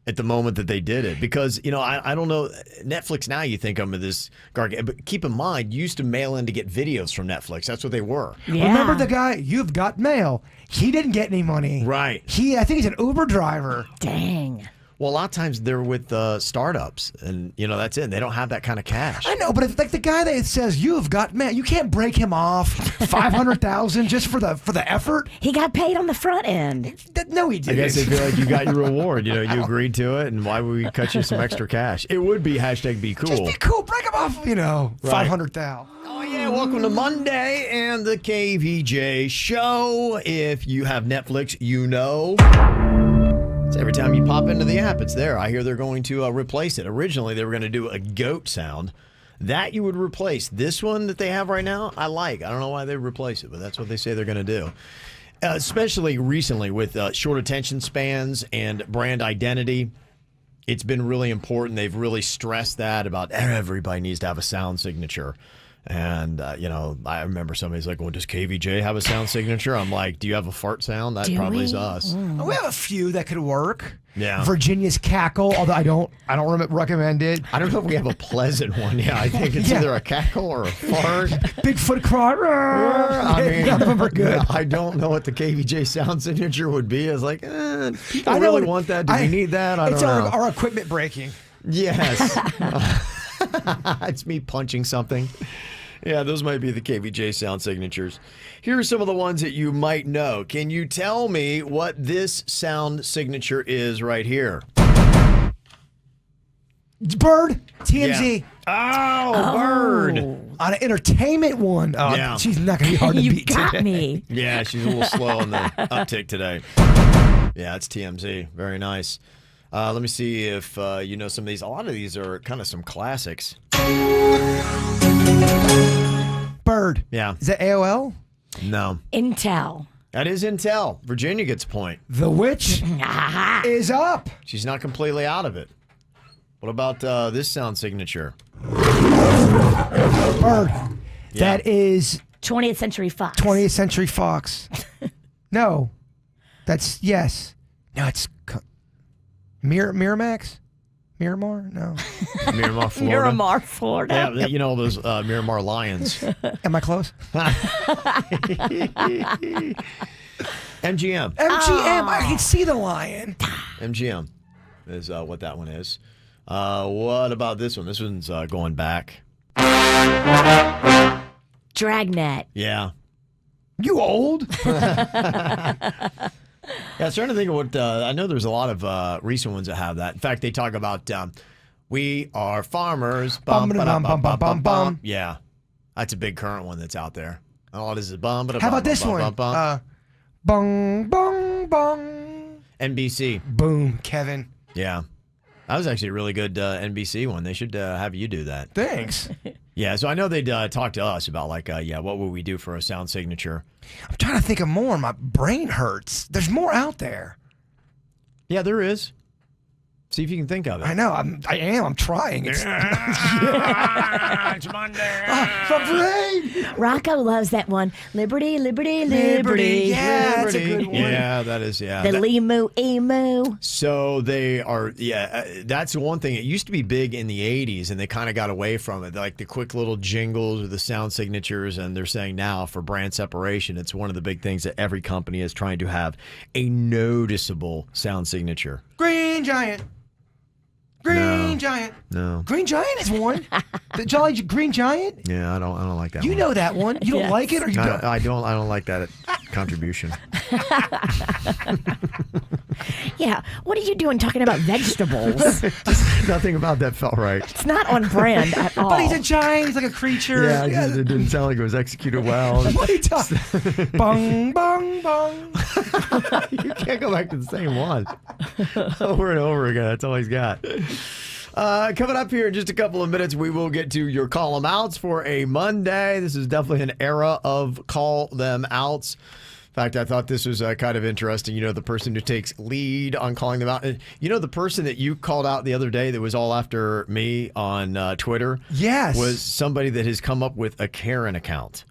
At the moment that they did it, because I don't know, Netflix now you think of this gargantuan, but keep in mind you used to mail in to get videos from Netflix. That's what they were. Yeah. Remember the guy, You've Got Mail? He didn't get any money. Right. I think he's an Uber driver. Dang. Well, a lot of times they're with startups, and that's it. They don't have that kind of cash. I know, but if the guy that says You've Got Mail, you can't break him off $500,000 just for the effort. He got paid on the front end. No, he didn't. I guess they feel like you got your reward. You agreed to it, and why would we cut you some extra cash? It would be #BeCool. Just be cool. Break him off. $500,000. Oh yeah, welcome to Monday and the KVJ show. If you have Netflix, every time you pop into the app, it's there. I hear they're going to replace it. Originally, they were going to do a goat sound. That you would replace. This one that they have right now, I like. I don't know why they replace it, but that's what they say they're going to do. Especially recently with short attention spans and brand identity. It's been really important. They've really stressed that about everybody needs to have a sound signature. And, I remember somebody's like, well, does KVJ have a sound signature? I'm like, do you have a fart sound? That probably is us. We have a few that could work. Yeah. Virginia's cackle, although I don't recommend it. I don't know if we have a pleasant one. Yeah, I think it's either a cackle or a fart. Bigfoot cry. I mean, none of them are good. I don't know what the KVJ sound signature would be. It's like, people really want that? Do we need that? I don't know. It's our equipment breaking. Yes. It's me punching something. Yeah, those might be the KVJ sound signatures. Here are some of the ones that you might know. Can you tell me what this sound signature is right here? Bird, TMZ. Yeah. Oh, Bird. On an entertainment one. Oh, yeah. She's not going to be hard to you beat got today. me. Yeah, she's a little slow on the uptick today. Yeah, it's TMZ. Very nice. Let me see if you know some of these. A lot of these are kind of some classics. Bird. Yeah. Is that AOL? No. Intel. That is Intel. Virginia gets a point. The witch is up. She's not completely out of it. What about this sound signature? Bird. Yeah. That is 20th Century Fox. 20th Century Fox. No. That's, yes. No, it's Miramax? Miramar? No. Miramar, Florida. Miramar, Florida. Yeah, you know those Miramar Lions. Am I close? MGM. MGM. I can see the lion. MGM is what that one is. What about this one? This one's going back. Dragnet. Yeah. You old? Yeah, I was trying to think of what, I know there's a lot of recent ones that have that. In fact, they talk about, we are farmers. Bum, ba-dum, bum, bum, bum, bum. Yeah, that's a big current one that's out there. Oh, this is bum, ba-dum, How about bum, this bum, one? bum, bum. Bong, bong, bong. NBC. Boom, Kevin. Yeah. That was actually a really good NBC one. They should have you do that. Thanks. Yeah, so I know they'd talk to us about, like, what would we do for a sound signature? I'm trying to think of more. My brain hurts. There's more out there. Yeah, there is. See if you can think of it. I know. I'm trying. It's It's Monday. my brain. Rocco loves that one. Liberty, liberty, liberty. Yeah, that's a good one. Yeah, that is, yeah. The Limu Emu. So they are, that's the one thing. It used to be big in the 80s, and they kind of got away from it, like the quick little jingles or the sound signatures, and they're saying now for brand separation, it's one of the big things that every company is trying to have a noticeable sound signature. Green Giant. Green Giant. No. Green Giant is one. The Jolly Green Giant? Yeah, I don't like that You one. know that one. You don't like it, or you don't? I don't like that contribution. Yeah. What are you doing talking about vegetables? Nothing about that felt right. It's not on brand at all. But he's a giant. He's like a creature. Yeah, it didn't sound like it was executed well. What are you talking? Bong, bong, bong. You can't go back to the same one over and over again. That's all he's got. Coming up here in just a couple of minutes, we will get to your call them outs for a Monday. This is definitely an era of call them outs. In fact, I thought this was kind of interesting. You know, the person who takes lead on calling them out. You know, the person that you called out the other day that was all after me on Twitter? Yes. Was somebody that has come up with a Karen account.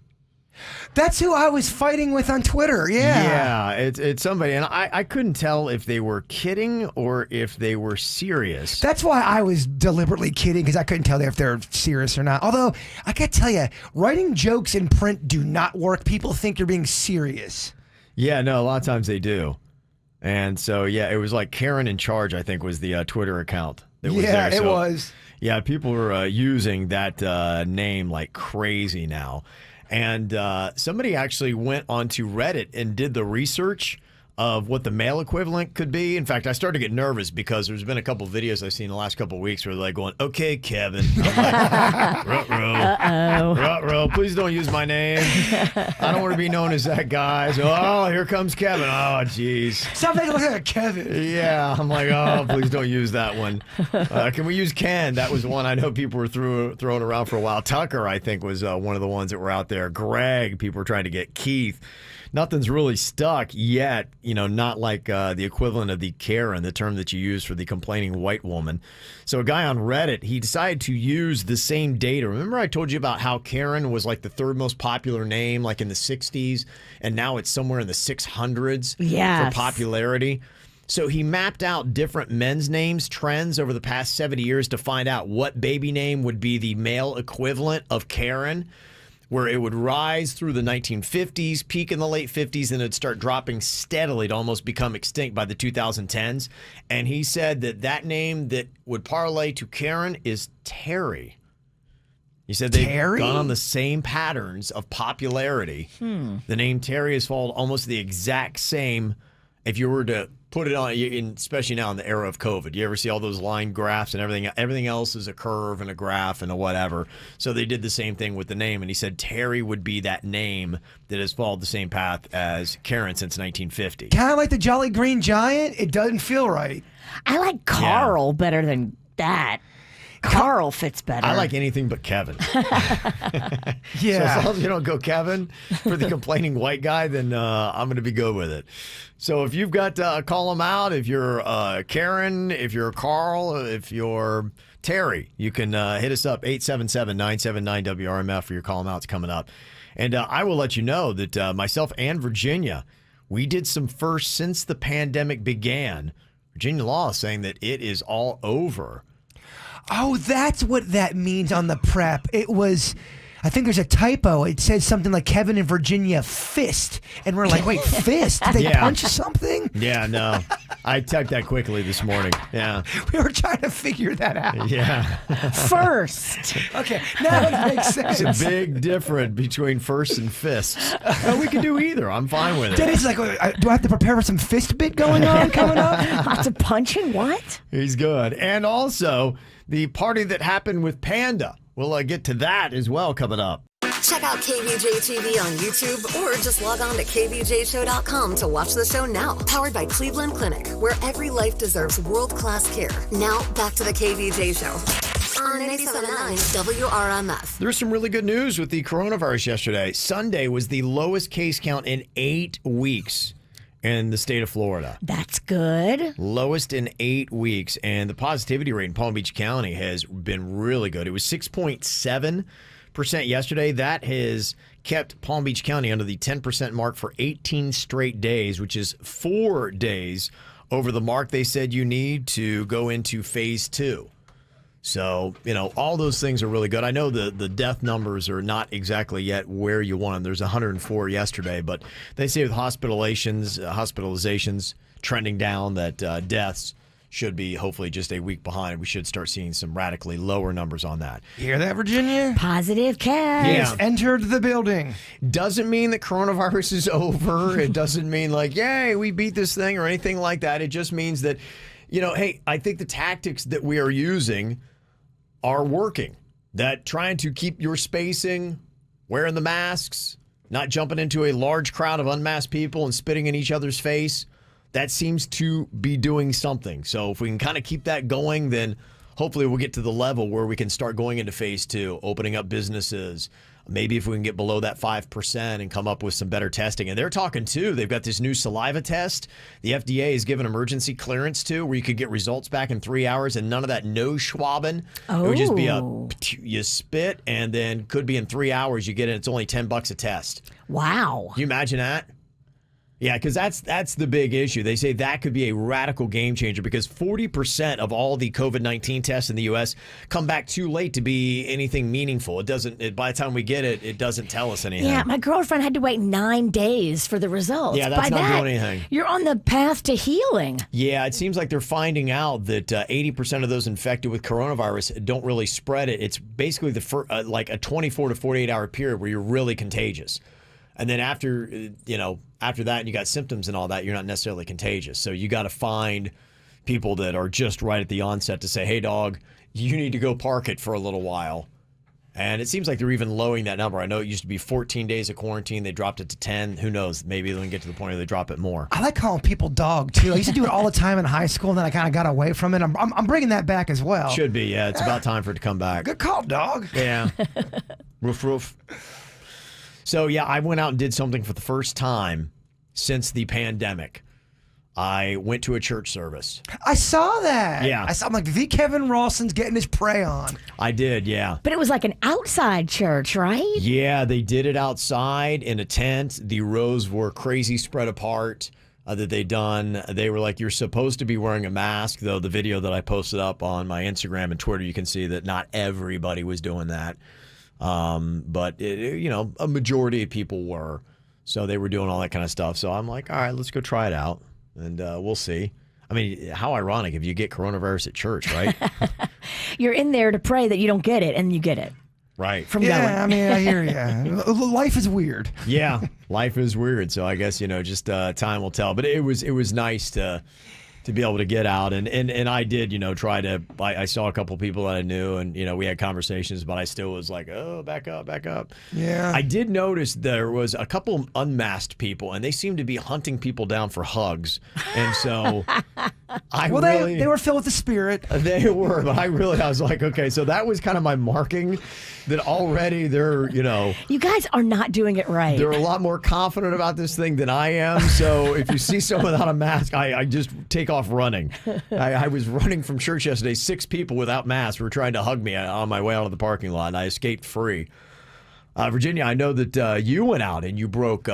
That's who I was fighting with on Twitter. Yeah. Yeah, it's somebody. And I couldn't tell if they were kidding or if they were serious. That's why I was deliberately kidding, because I couldn't tell if they're serious or not. Although, I got to tell you, writing jokes in print do not work. People think you're being serious. Yeah, no, a lot of times they do. And so, yeah, it was like Karen in Charge, I think, was the Twitter account that was there. Yeah, it So, was. Yeah, people were using that name like crazy now. And somebody actually went onto Reddit and did the research of what the male equivalent could be. In fact, I started to get nervous because there's been a couple videos I've seen the last couple of weeks where they're like going, "Okay, Kevin." I'm like, ruh-roh. Ruh-roh. Please don't use my name. I don't want to be known as that guy. So, oh, here comes Kevin. Oh, jeez. Something like Kevin. Yeah, I'm like, oh, please don't use that one. Can we use Ken? That was one I know people were throwing around for a while. Tucker, I think, was one of the ones that were out there. Greg, people were trying to get. Keith. Nothing's really stuck yet, you know, not like the equivalent of the Karen, the term that you use for the complaining white woman. So a guy on Reddit, he decided to use the same data. Remember I told you about how Karen was like the third most popular name, like in the 60s, and now it's somewhere in the 600s for popularity. So he mapped out different men's names trends over the past 70 years to find out what baby name would be the male equivalent of Karen, where it would rise through the 1950s, peak in the late 50s, and it'd start dropping steadily to almost become extinct by the 2010s. And he said that name that would parlay to Karen is Terry. He said they've gone on the same patterns of popularity. The name Terry has followed almost the exact same. If you were to put it on, especially now in the era of COVID, you ever see all those line graphs and everything? Everything else is a curve and a graph and a whatever. So they did the same thing with the name. And he said Terry would be that name that has followed the same path as Karen since 1950. Kind of like the Jolly Green Giant. It doesn't feel right. I like Carl better than that. Carl fits better. I like anything but Kevin. Yeah. So as long as you don't go Kevin for the complaining white guy, then I'm going to be good with it. So if you've got call them out, if you're Karen, if you're Carl, if you're Terry, you can hit us up, 877-979-WRMF for your call them outs coming up. And I will let you know that myself and Virginia, we did some firsts since the pandemic began. Virginia law is saying that it is all over. Oh, that's what that means on the prep. It was, I think there's a typo. It says something like Kevin and Virginia fist. And we're like, wait, fist? Did they punch something? Yeah, no. I typed that quickly this morning. Yeah. We were trying to figure that out. Yeah. First. Okay, now it makes sense. It's a big difference between firsts and fists. No, we can do either. I'm fine with it. Denny's like, do I have to prepare for some fist bit going on coming up? Lots of punching? What? He's good. And also, the party that happened with Panda. We'll get to that as well coming up. Check out KVJ TV on YouTube or just log on to kvjshow.com to watch the show now. Powered by Cleveland Clinic, where every life deserves world-class care. Now, back to the KVJ Show on 97.9 WRMF. There's some really good news with the coronavirus yesterday. Sunday was the lowest case count in 8 weeks. in the state of Florida. That's good. Lowest in 8 weeks. And the positivity rate in Palm Beach County has been really good. It was 6.7% yesterday. That has kept Palm Beach County under the 10% mark for 18 straight days, which is 4 days over the mark they said you need to go into phase 2. So, all those things are really good. I know the death numbers are not exactly yet where you want them. There's 104 yesterday, but they say with hospitalizations trending down that deaths should be hopefully just a week behind. We should start seeing some radically lower numbers on that. Hear that, Virginia? Positive Kev. Yes, entered the building. Doesn't mean that coronavirus is over. It doesn't mean like, yay, we beat this thing or anything like that. It just means that, hey, I think the tactics that we are using are working. That trying to keep your spacing, wearing the masks, not jumping into a large crowd of unmasked people and spitting in each other's face, that seems to be doing something. So if we can kind of keep that going, then hopefully we'll get to the level where we can start going into phase 2, opening up businesses. Maybe if we can get below that 5% and come up with some better testing. And they're talking, too. They've got this new saliva test the FDA has given emergency clearance to where you could get results back in 3 hours and none of that nose schwabbing. Oh. It would just be you spit and then could be in 3 hours you get it. It's only $10 a test. Wow. Can you imagine that? Yeah, because that's the big issue. They say that could be a radical game changer because 40% of all the COVID-19 tests in the U.S. come back too late to be anything meaningful. It doesn't. By the time we get it, it doesn't tell us anything. Yeah, my girlfriend had to wait 9 days for the results. Yeah, that's By not that, doing anything. You're on the path to healing. Yeah, it seems like they're finding out that 80% of those infected with coronavirus don't really spread it. It's basically like a 24 to 48 hour period where you're really contagious. And then after that, and you got symptoms and all that, you're not necessarily contagious. So you got to find people that are just right at the onset to say, hey, dog, you need to go park it for a little while. And it seems like they're even lowering that number. I know it used to be 14 days of quarantine. They dropped it to 10. Who knows? Maybe they'll get to the point where they drop it more. I like calling people dog, too. I used to do it all the time in high school, and then I kind of got away from it. I'm bringing that back as well. Should be, yeah. It's about time for it to come back. Good call, dog. Yeah. Roof. So, yeah, I went out and did something for the first time since the pandemic. I went to a church service. I saw that. Yeah. I'm like, the Kevin Rawson's getting his prey on. I did, yeah. But it was like an outside church, right? Yeah, they did it outside in a tent. The rows were crazy spread apart that they'd done. They were like, you're supposed to be wearing a mask, though the video that I posted up on my Instagram and Twitter, you can see that not everybody was doing that. But a majority of people were, so they were doing all that kind of stuff. So I'm like, all right, let's go try it out, and we'll see. I mean, how ironic if you get coronavirus at church, right? You're in there to pray that you don't get it, and you get it. Right. From going. I mean, I hear you. Life is weird. Yeah, life is weird. So I guess just time will tell. But it was nice to be able to get out. And I did, try to, I saw a couple people that I knew and, we had conversations, but I still was like, oh, back up. Yeah. I did notice there was a couple unmasked people and they seemed to be hunting people down for hugs. And so they were filled with the Spirit. They were, but I was like, okay, so that was kind of my marking that already they're, You guys are not doing it right. They're a lot more confident about this thing than I am. So if you see someone without a mask, I just take off running. I was running from church yesterday. 6 people without masks were trying to hug me on my way out of the parking lot, and I escaped free. Virginia, I know that you went out and you broke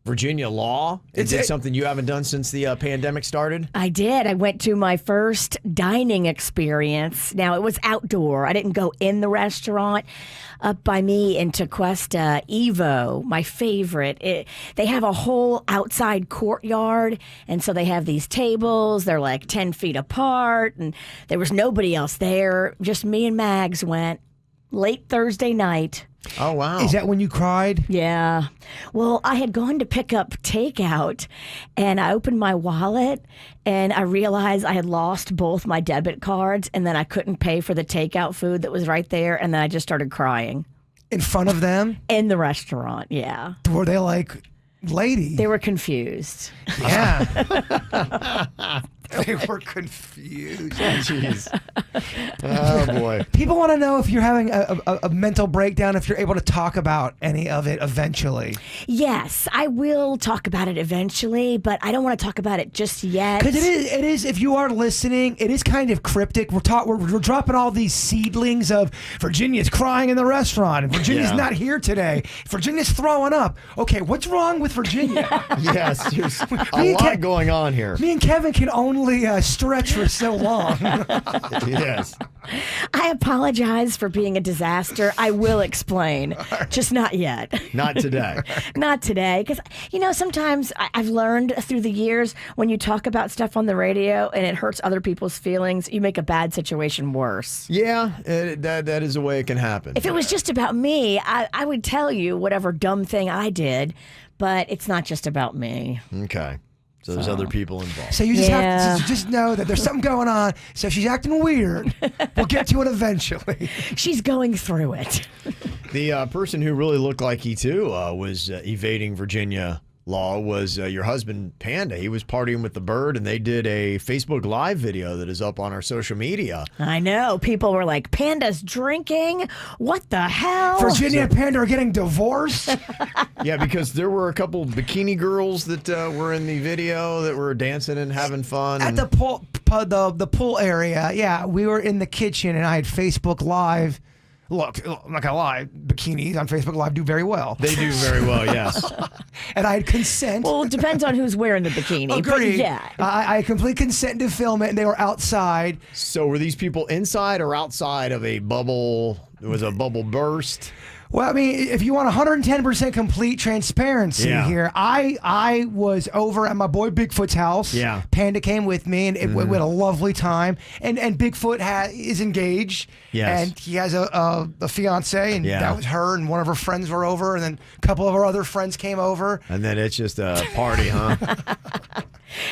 Virginia law. Is it something you haven't done since the pandemic started? I did. I went to my first dining experience. Now, it was outdoor. I didn't go in the restaurant. Up by me in Tequesta, Evo, my favorite. They have a whole outside courtyard, and so they have these tables. They're like 10 feet apart, and there was nobody else there. Just me and Mags went late Thursday night. Oh, wow. Is that when you cried? Yeah. Well, I had gone to pick up takeout, and I opened my wallet, and I realized I had lost both my debit cards, and then I couldn't pay for the takeout food that was right there, and then I just started crying. In front of them? In the restaurant, yeah. Were they like, lady? They were confused. Yeah. They were confused. Jeez. Oh, boy. People want to know if you're having a mental breakdown, if you're able to talk about any of it eventually. Yes, I will talk about it eventually, but I don't want to talk about it just yet. Because it is. If you are listening, it is kind of cryptic. We're dropping all these seedlings of Virginia's crying in the restaurant, and Virginia's not here today. Virginia's throwing up. Okay, what's wrong with Virginia? Yes, there's a lot going on here. Me and Kevin can only stretch for so long. Yes. I apologize for being a disaster. I will explain, just not yet. Not today. Not today, because sometimes I've learned through the years when you talk about stuff on the radio and it hurts other people's feelings, you make a bad situation worse. Yeah, that is a way it can happen. If it was just about me, I would tell you whatever dumb thing I did, but it's not just about me. Okay. So there's other people involved. So you just have to just know that there's something going on. So if she's acting weird, we'll get to it eventually. She's going through it. The person who really looked like he too was evading Virginia law was your husband, Panda. He was partying with the bird, and they did a Facebook Live video that is up on our social media. I know. People were like, Panda's drinking? What the hell? Virginia and Panda are getting divorced? Yeah, because there were a couple bikini girls that were in the video that were dancing and having fun. At the pool area, yeah, we were in the kitchen, and I had Facebook Live. Look, I'm not gonna lie, bikinis on Facebook Live do very well. They do very well, yes. And I had consent. Well, it depends on who's wearing the bikini. Agreed. But yeah. I had complete consent to film it, and they were outside. So were these people inside or outside of a bubble? It was a bubble burst? Well, I mean, if you want 110% complete transparency here, I was over at my boy Bigfoot's house. Yeah. Panda came with me, and we had a lovely time. And Bigfoot is engaged. Yes. And he has a fiance, and that was her, and one of her friends were over, and then a couple of our other friends came over. And then it's just a party, huh?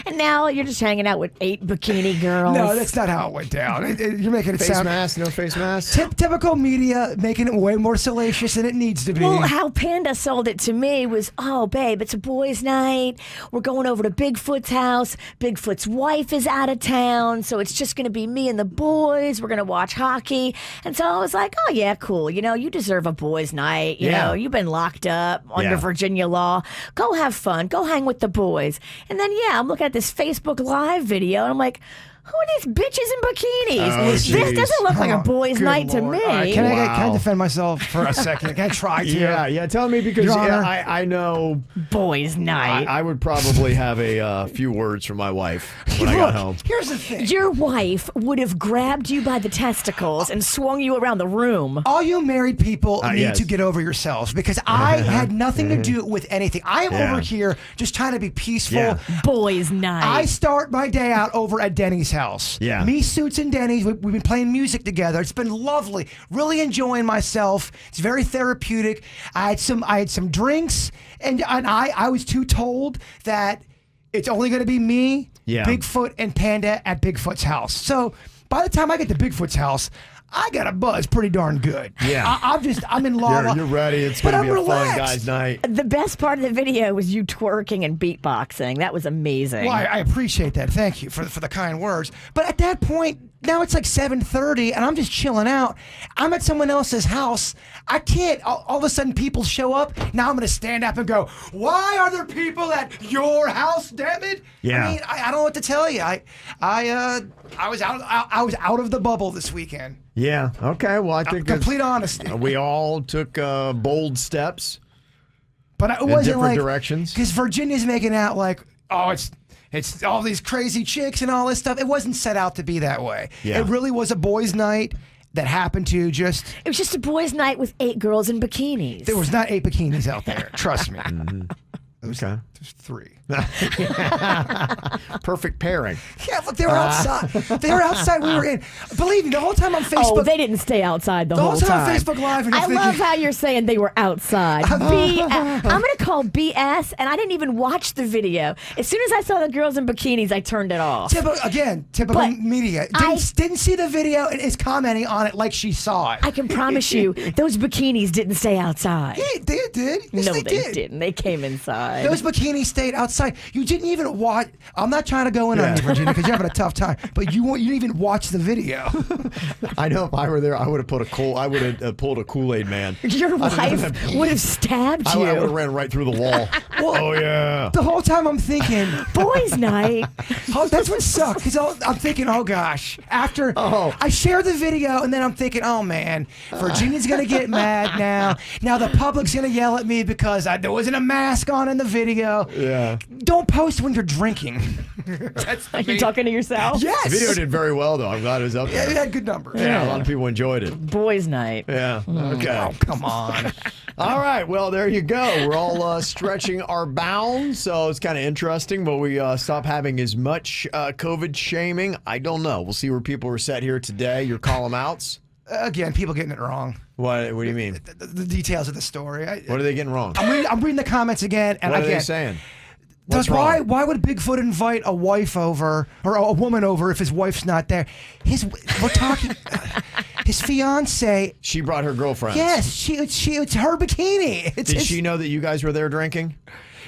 And now you're just hanging out with 8 bikini girls. No, that's not how it went down. You're making it sound... Face mask, no face mask? Typical media making it way more salacious than it needs to be. Well, how Panda sold it to me was, oh, babe, it's a boys' night. We're going over to Bigfoot's house. Bigfoot's wife is out of town, so it's just going to be me and the boys. We're going to watch hockey. And so I was like, oh, yeah, cool. You deserve a boys' night. You know, you've been locked up under Virginia law. Go have fun. Go hang with the boys. And then, I'm looking at this Facebook Live video, and I'm like, who are these bitches in bikinis? Oh, this doesn't look like a boys' night to me. Right, can I defend myself for a second? Can I try to? Yeah, tell me because I know boys' night. I would probably have a few words from my wife when I got home. Here's the thing. Your wife would have grabbed you by the testicles and swung you around the room. All you married people need to get over yourselves, because I had nothing to do with anything. I am over here just trying to be peaceful. Yeah. Boys' night. I start my day out over at Denny's house. Yeah. Me, Suits, and Denny's. We've been playing music together. It's been lovely. Really enjoying myself. It's very therapeutic. I had some drinks, and I was too told that it's only going to be me, Bigfoot, and Panda at Bigfoot's house. So by the time I get to Bigfoot's house, I got a buzz pretty darn good. Yeah. I'm in lava. You're ready. It's going to be a fun guy's night. The best part of the video was you twerking and beatboxing. That was amazing. Well, I appreciate that. Thank you for the kind words. But at that point, now it's like 7:30, and I'm just chilling out. I'm at someone else's house. I can't. All of a sudden, people show up. Now I'm going to stand up and go, "Why are there people at your house? Damn it!" Yeah. I mean, I don't know what to tell you. I was out of the bubble this weekend. Yeah. Okay. Well, I think complete honesty. We all took bold steps, but it in wasn't different like directions. Because Virginia's making out like, oh, it's all these crazy chicks and all this stuff. It wasn't set out to be that way. Yeah. It really was a boys' night that happened to just... It was just a boys' night with 8 girls in bikinis. There was not 8 bikinis out there. Trust me. Okay. There's 3. Perfect pairing. Yeah, look, they were outside. They were outside. We were in. Believe me, the whole time on Facebook... Oh, they didn't stay outside the whole time. time. On Facebook Live. And I love how you're saying they were outside. I'm going to call BS, and I didn't even watch the video. As soon as I saw the girls in bikinis, I turned it off. Typical media. Didn't see the video and is commenting on it like she saw it. I can promise you, those bikinis didn't stay outside. Yeah, they did. Yes, No, they they didn't. They came inside. Those bikinis bikini stayed outside. You didn't even watch. I'm not trying to go in on you, Virginia, because you're having a tough time. But you didn't even watch the video. I know if I were there, I would have pulled a Kool-Aid man. Your wife would have stabbed you. I would have ran right through the wall. Well, oh yeah. The whole time I'm thinking, boys' night. Oh, that's what sucked. Because I'm thinking, oh gosh. After I shared the video, and then I'm thinking, oh man, Virginia's gonna get mad now. Now the public's gonna yell at me because there wasn't a mask on in the video. Yeah. Don't post when you're drinking. Are you talking to yourself? Yes. The video did very well, though. I'm glad it was up there. Yeah, it had good numbers. Yeah, a lot of people enjoyed it. Boys' night. Yeah. Okay. Oh, come on. All right. Well, there you go. We're all stretching our bounds, so it's kind of interesting. Will we stop having as much COVID shaming? I don't know. We'll see where people are set here today. Your column outs. Again, people getting it wrong. What do you mean? The details of the story. What are they getting wrong? I'm reading the comments again, and what are they saying? Why would Bigfoot invite a wife over or a woman over if his wife's not there? His fiance. She brought her girlfriend. Yes, it's her bikini. Did she know that you guys were there drinking?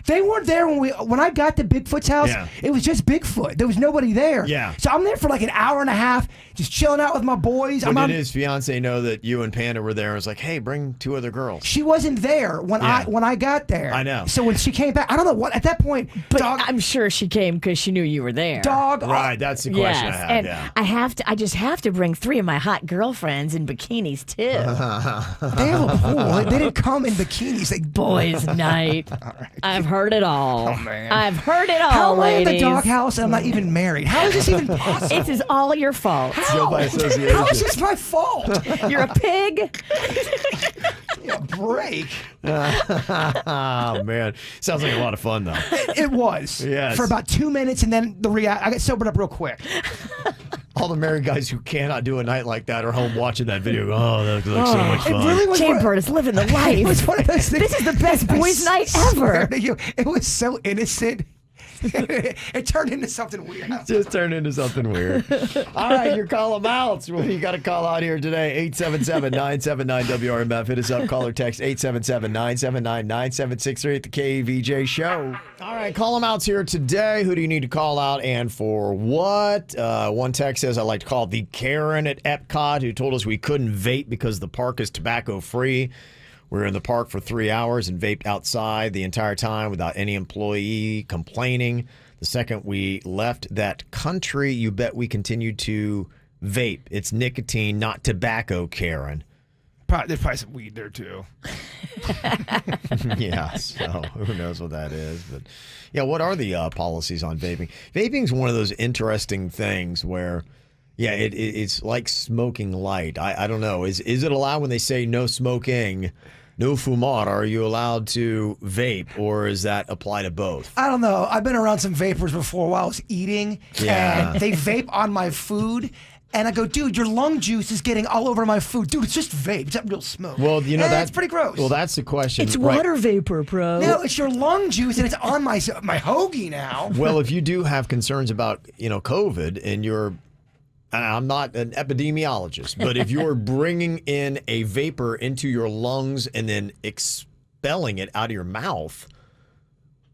They weren't there when I got to Bigfoot's house. Yeah. It was just Bigfoot. There was nobody there. Yeah. So I'm there for like an hour and a half, just chilling out with my boys. Did his fiance know that you and Panda were there and was like, hey, bring 2 other girls? She wasn't there when I got there. I know. So when she came back, I don't know what at that point. But I'm sure she came because she knew you were there. Right, that's the question I have. And yeah. I just have to bring 3 of my hot girlfriends in bikinis too. They have a pool. They didn't come in bikinis. Boys' night. Right. I've heard it all. Oh man, I've heard it all. How am I in the ladies. doghouse and I'm not even married? How is this even possible? It is all your fault. Go by association. How is this my fault? You're a pig. Break. Oh man, sounds like a lot of fun though. It was. Yes. For about 2 minutes, and then I got sobered up real quick. All the married guys who cannot do a night like that are home watching that video. Oh, that looks so much fun. It really was. Jaybird is living the life. It was one of those things. This is the best boys' night ever. It was so innocent. It turned into something weird. Just turned into something weird. All right, your call them outs. Well, you got to call out here today. 877-979-WRMF. Hit us up. Call or text 877-979-9763 at the KVJ Show. All right, call them outs here today. Who do you need to call out and for what? One text says, I'd like to call the Karen at Epcot who told us we couldn't vape because the park is tobacco free. We were in the park for 3 hours and vaped outside the entire time without any employee complaining. The second we left that country, you bet we continued to vape. It's nicotine, not tobacco, Karen. There's probably some weed there, too. Yeah, so who knows what that is. But yeah, what are the policies on vaping? Vaping is one of those interesting things where, yeah, it's like smoking light. I don't know. Is it allowed when they say no smoking? No fumar, are you allowed to vape, or does that apply to both? I don't know. I've been around some vapors before while I was eating, and they vape on my food. And I go, dude, your lung juice is getting all over my food. Dude, it's just vape. It's not real smoke. Well, you know, that's pretty gross. Well, that's the question. It's water vapor, bro. No, it's your lung juice, and it's on my hoagie now. Well, if you do have concerns about, COVID, and I'm not an epidemiologist, but if you're bringing in a vapor into your lungs and then expelling it out of your mouth,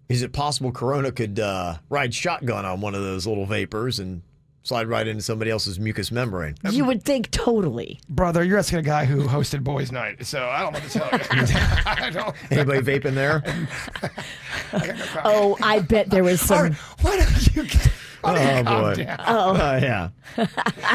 is it possible Corona could ride shotgun on one of those little vapors and slide right into somebody else's mucous membrane? You would think totally. Brother, you're asking a guy who hosted Boys Night, so I don't know what to tell you. I don't. Anybody vaping there? Oh, I bet there was some. All right, why don't you Oh, boy. Down. Yeah.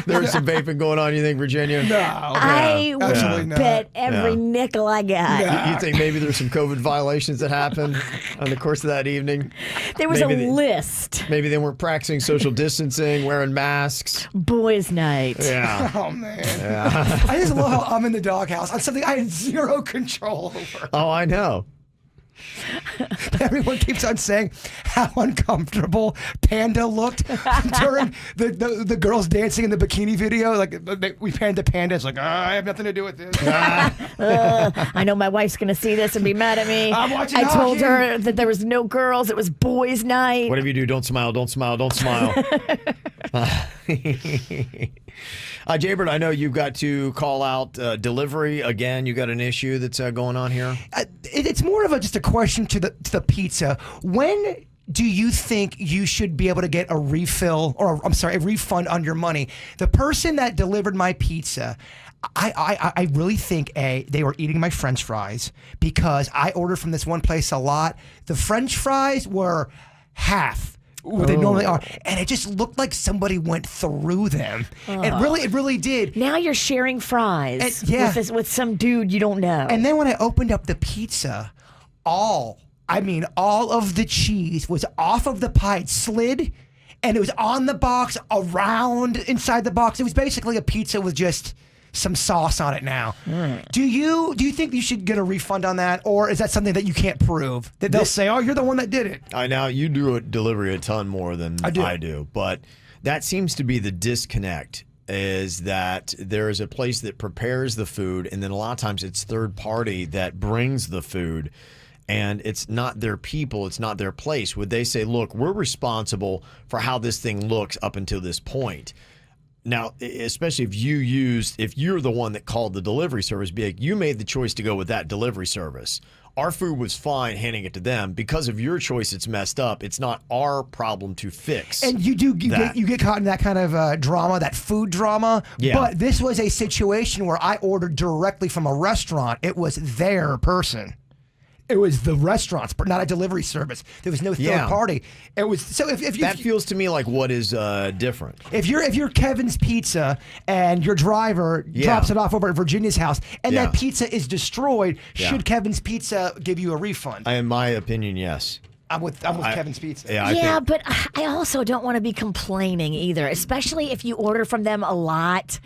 There's some vaping going on, you think, Virginia? No. I absolutely would not. bet every nickel I got. You think maybe there's some COVID violations that happened on the course of that evening? There was a list. Maybe they weren't practicing social distancing, wearing masks. Boys' night. Yeah. Oh, man. Yeah. I just love how I'm in the doghouse on something I had zero control over. Oh, I know. Everyone keeps on saying how uncomfortable Panda looked during the girls dancing in the bikini video. Like we panned to Panda. It's like, I have nothing to do with this. I know my wife's going to see this and be mad at me. I'm watching I told hockey. her that there was no girls. It was boys' night. Whatever you do, don't smile, don't smile, don't smile. Jaybird, I know you've got to call out delivery again. You got an issue that's going on here. It's more of just a question to the pizza. When do you think you should be able to get a refill, or I'm sorry, a refund on your money? The person that delivered my pizza, I really think they were eating my French fries because I ordered from this one place a lot. The French fries were half what they normally are, and it just looked like somebody went through them. It really did. Now you're sharing fries with some dude you don't know. And then when I opened up the pizza, all of the cheese was off of the pie. It slid, and it was on the box, around inside the box. It was basically a pizza with just some sauce on it now. Do you think you should get a refund on that, or is that something that you can't prove? That they'll say, "Oh, you're the one that did it." Now you do a delivery a ton more than I do, but that seems to be the disconnect. Is that there is a place that prepares the food, and then a lot of times it's third party that brings the food, and it's not their people, it's not their place. Would they say, "Look, we're responsible for how this thing looks up until this point"? Now, especially if you're the one that called the delivery service, be like, you made the choice to go with that delivery service. Our food was fine handing it to them. Because of your choice, it's messed up. It's not our problem to fix. And you get caught in that kind of drama, that food drama. Yeah. But this was a situation where I ordered directly from a restaurant. It was their person. It was the restaurants, but not a delivery service. There was no third party. It was so. If you, that feels to me like what is different. If you're Kevin's Pizza and your driver drops it off over at Virginia's house and that pizza is destroyed, should Kevin's Pizza give you a refund? In my opinion, yes. I'm with Kevin's Pizza. Yeah, but I also don't want to be complaining either, especially if you order from them a lot.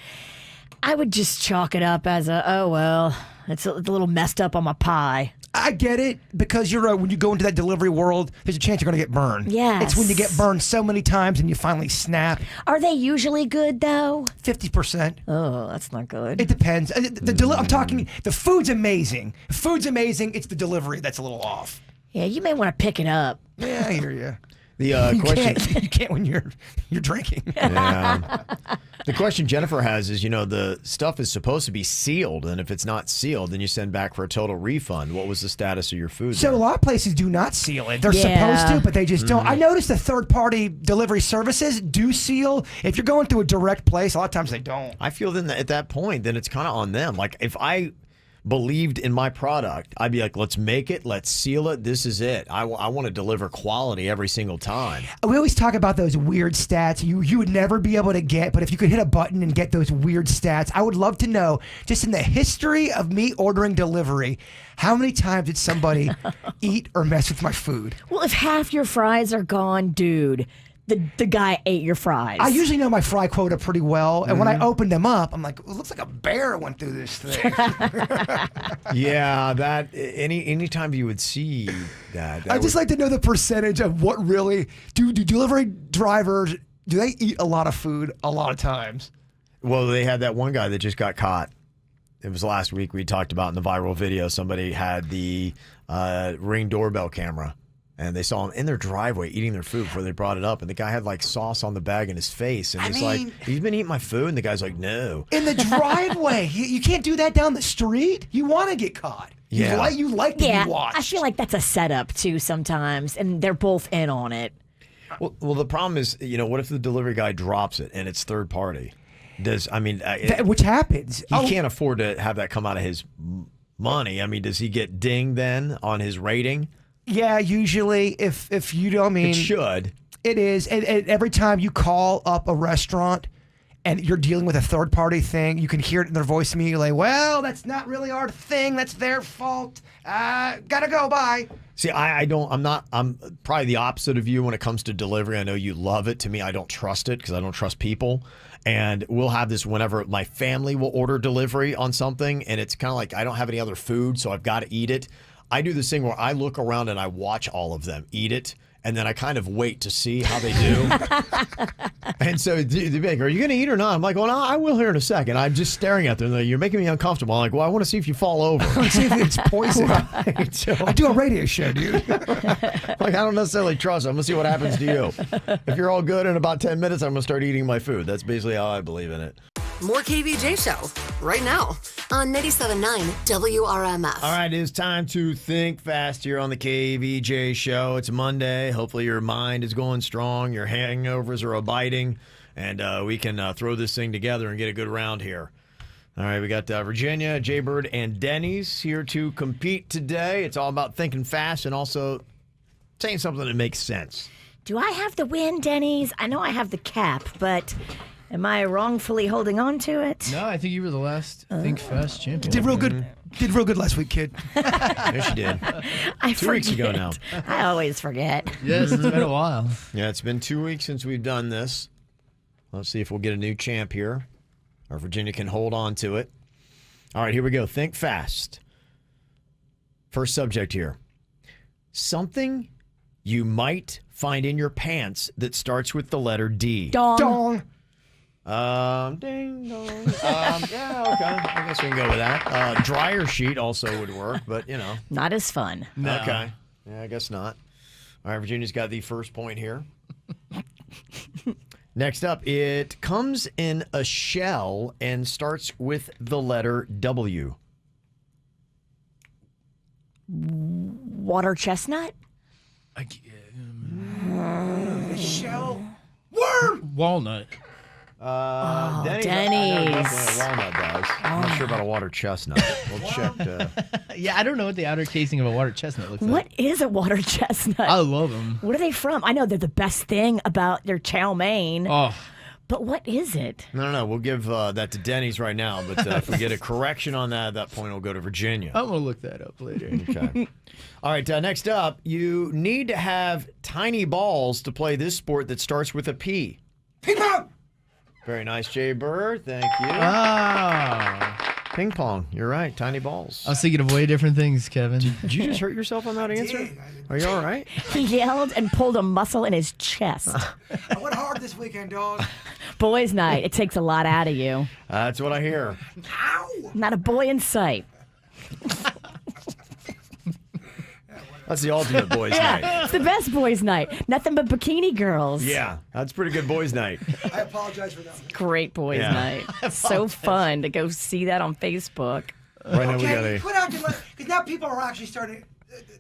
I would just chalk it up as it's a little messed up on my pie. I get it, because when you go into that delivery world, there's a chance you're going to get burned. Yes. It's when you get burned so many times and you finally snap. Are they usually good, though? 50%. Oh, that's not good. It depends. I'm talking, the food's amazing. It's the delivery that's a little off. Yeah, you may want to pick it up. Yeah, I hear you. The question you can't when you're drinking. Yeah. The question Jennifer has is, the stuff is supposed to be sealed, and if it's not sealed, then you send back for a total refund. What was the status of your food? So a lot of places do not seal it. They're supposed to, but they just don't. I noticed the third-party delivery services do seal. If you're going through a direct place, a lot of times they don't. I feel then at that point, then it's kind of on them. Like if I believed in my product, I'd be like, let's make it, let's seal it, this is it. I want to deliver quality every single time. We always talk about those weird stats you would never be able to get, but if you could hit a button and get those weird stats, I would love to know, just in the history of me ordering delivery, how many times did somebody eat or mess with my food? Well, if half your fries are gone, dude, the guy ate your fries. I usually know my fry quota pretty well, and when I opened them up, I'm like, it looks like a bear went through this thing. Yeah, that anytime you would see that. I'd just like to know the percentage of what really do delivery drivers, do they eat a lot of food a lot of times? Well, they had that one guy that just got caught. It was last week we talked about in the viral video. Somebody had the Ring doorbell camera. And they saw him in their driveway eating their food before they brought it up. And the guy had like sauce on the bag in his face. And he's like, he's been eating my food. And the guy's like, no. In the driveway. You can't do that down the street. You want to get caught. Yeah. You like to be watched. I feel like that's a setup too sometimes. And they're both in on it. Well, the problem is, what if the delivery guy drops it and it's third party? Which happens. He can't afford to have that come out of his money. Does he get dinged then on his rating? Yeah, usually if you don't It should. It is. And every time you call up a restaurant and you're dealing with a third party thing, you can hear it in their voice immediately. Well, that's not really our thing. That's their fault. Gotta go. Bye. See, I'm probably the opposite of you when it comes to delivery. I know you love it. To me, I don't trust it because I don't trust people. And we'll have this whenever my family will order delivery on something. And it's kind of like I don't have any other food, so I've got to eat it. I do this thing where I look around and I watch all of them eat it, and then I kind of wait to see how they do. And so they'd be like, are you going to eat or not? I'm like, well, no, I will here in a second. I'm just staring at them. Like, you're making me uncomfortable. I'm like, well, I want to see if you fall over. I want to see if it's poison. Right. So, I do a radio show, dude. Like, I don't necessarily trust it. I'm going to see what happens to you. If you're all good in about 10 minutes, I'm going to start eating my food. That's basically how I believe in it. More KVJ Show right now on 97.9 WRMF. All right, it's time to think fast here on the KVJ Show. It's Monday. Hopefully your mind is going strong, your hangovers are abating, and we can throw this thing together and get a good round here. All right, we got Virginia, Jaybird, and Denny's here to compete today. It's all about thinking fast and also saying something that makes sense. Do I have the win, Denny's? I know I have the cap, but am I wrongfully holding on to it? No, I think you were the last Think Fast champion. Did real good. Did real good last week, kid. Yes, you did. I 2 weeks ago forget. now. I always forget. Yes, it's been a while. Yeah, it's been 2 weeks since we've done this. Let's see if we'll get a new champ here, or Virginia can hold on to it. All right, here we go. Think fast. First subject here. Something you might find in your pants that starts with the letter D. Dong. Dong. Ding dong. Yeah, okay. I guess we can go with that. Dryer sheet also would work, but you know. Not as fun. No. Okay. Yeah, I guess not. All right, Virginia's got the first point here. Next up, it comes in a shell and starts with the letter W. Water chestnut? Shell. Worm. Walnut. Denny's. Denny's. Definitely a walnut does. I'm not sure about a water chestnut. We'll check. Yeah, I don't know what the outer casing of a water chestnut looks like. What is a water chestnut? I love them. What are they from? I know they're the best thing about their chow mein, Oh, but what is it? No. We'll give that to Denny's right now. But if we get a correction on that, at that point will go to Virginia. I'm going to look that up later. Okay. All right. Next up, you need to have tiny balls to play this sport that starts with a P. Ping pong. Very nice, Jaybird. Thank you. Ah. Ping pong. You're right. Tiny balls. I was thinking of way different things, Kevin. Did you just hurt yourself on that answer? Are you all right? He yelled and pulled a muscle in his chest. I went hard this weekend, dog. Boys' night. It takes a lot out of you. That's what I hear. Ow. Not a boy in sight. That's the ultimate boys' Yeah, night. it's the best boys' night. Nothing but bikini girls. Yeah, that's pretty good boys' night. I apologize for that. Great boys' Yeah. night. So fun to go see that on Facebook. Right now we got Okay, a. put out because now people are actually starting.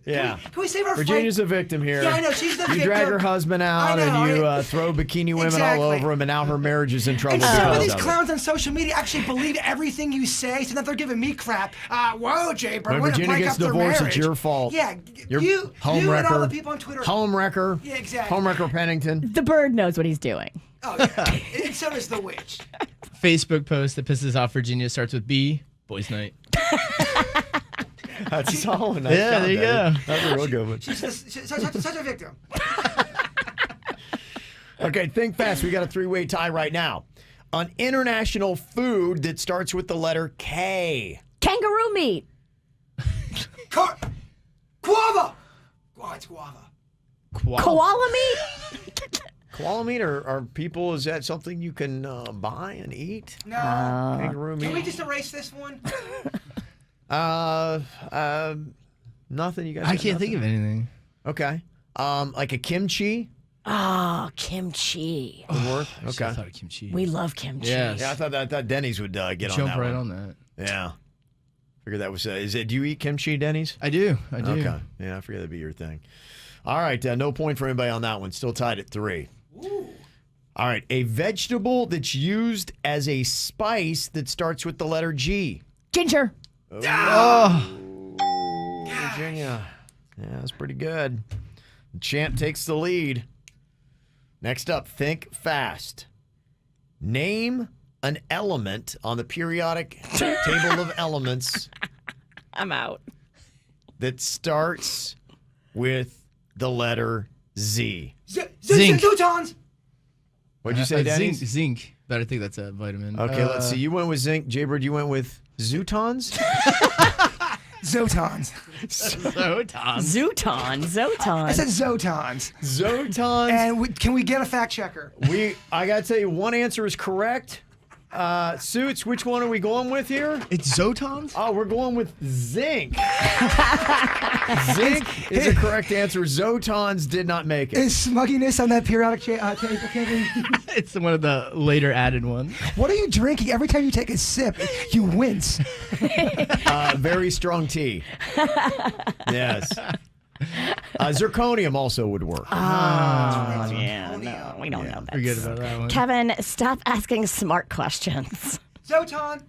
Yeah. Can we save our Virginia's fight? a victim here. Yeah, I know, she's the You drag victim. her husband I out know, and you I- throw bikini women Exactly. all over him, and now her marriage is in trouble And some of because these of it. clowns on social media actually believe everything you say, so now they're giving me crap. Whoa, Jaybird, When we're gonna Virginia break gets up their divorced, marriage. it's your fault. Yeah, You're you and all the people on Twitter. Homewrecker. Yeah, exactly. Homewrecker Pennington. The bird knows what he's doing. Oh, yeah. And so does the witch. Facebook post that pisses off Virginia starts with B. Boys' night. That's solid. Nice Yeah, job, there you Daddy. go. That's a real good one. She's such a victim. Okay, think fast. We got a three-way tie right now. An international food that starts with the letter K. Kangaroo meat. Guava. Oh, it's guava. Koala meat? Koala meat are people, is that something you can buy and eat? No. Kangaroo meat? Can we just erase this one? Nothing. You guys I got can't think of anything. Okay. Like a kimchi Oh, kimchi. would work. I Okay. thought of kimchi. We love kimchi. Yes. Yeah, I thought Denny's would get Jump on that right one. on that. Yeah. Figured that was. Is it? Do you eat kimchi, Denny's? I do. I do. Okay. Yeah, I figured that'd be your thing. All right. No point for anybody on that one. Still tied at 3. Ooh. All right. A vegetable that's used as a spice that starts with the letter G. Ginger. Oh. Virginia. Yeah, that's pretty good. The champ takes the lead. Next up, think fast. Name an element on the periodic table of elements I'm out. that starts with the letter Z. Zinc. Zootons. What'd you say, Danny? Zinc. But I think that's a vitamin. Okay, let's see. You went with zinc. Jaybird, you went with Zootons? Zotons. Zooton. I said Zotons. Zotons. And can we get a fact checker? I got to tell you, one answer is correct. Suits, which one are we going with here? It's Zotons? Oh, we're going with zinc. Zinc is the correct answer. Zotons did not make it. Is smugginess on that periodic table, Kevin? It's one of the later added ones. What are you drinking? Every time you take a sip, you wince. Very strong tea. Yes. Zirconium also would work. Yeah, no, we don't know that. Forget about that one. Kevin, stop asking smart questions. Zoton.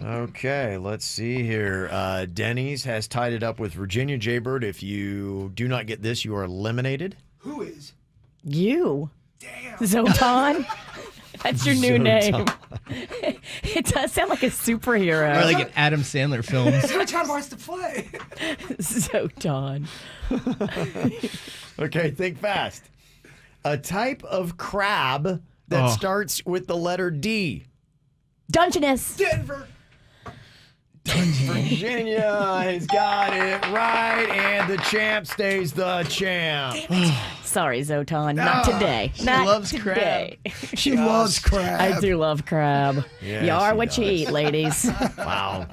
Okay, let's see here. Denny's has tied it up with Virginia. Jaybird, if you do not get this, you are eliminated. Who is? You. Damn. Zoton? That's your new name. Zoton. It does sound like a superhero. Or like an Adam Sandler film. Zoton wants to play. Zoton. Okay, think fast. A type of crab that starts with the letter D. Dungeness. Denver. Virginia has got it right, and the champ stays the champ. Sorry, Zoton. Not today. She Not loves today. She loves crab. I do love crab. Yes, you are she what you does. eat, ladies. Wow.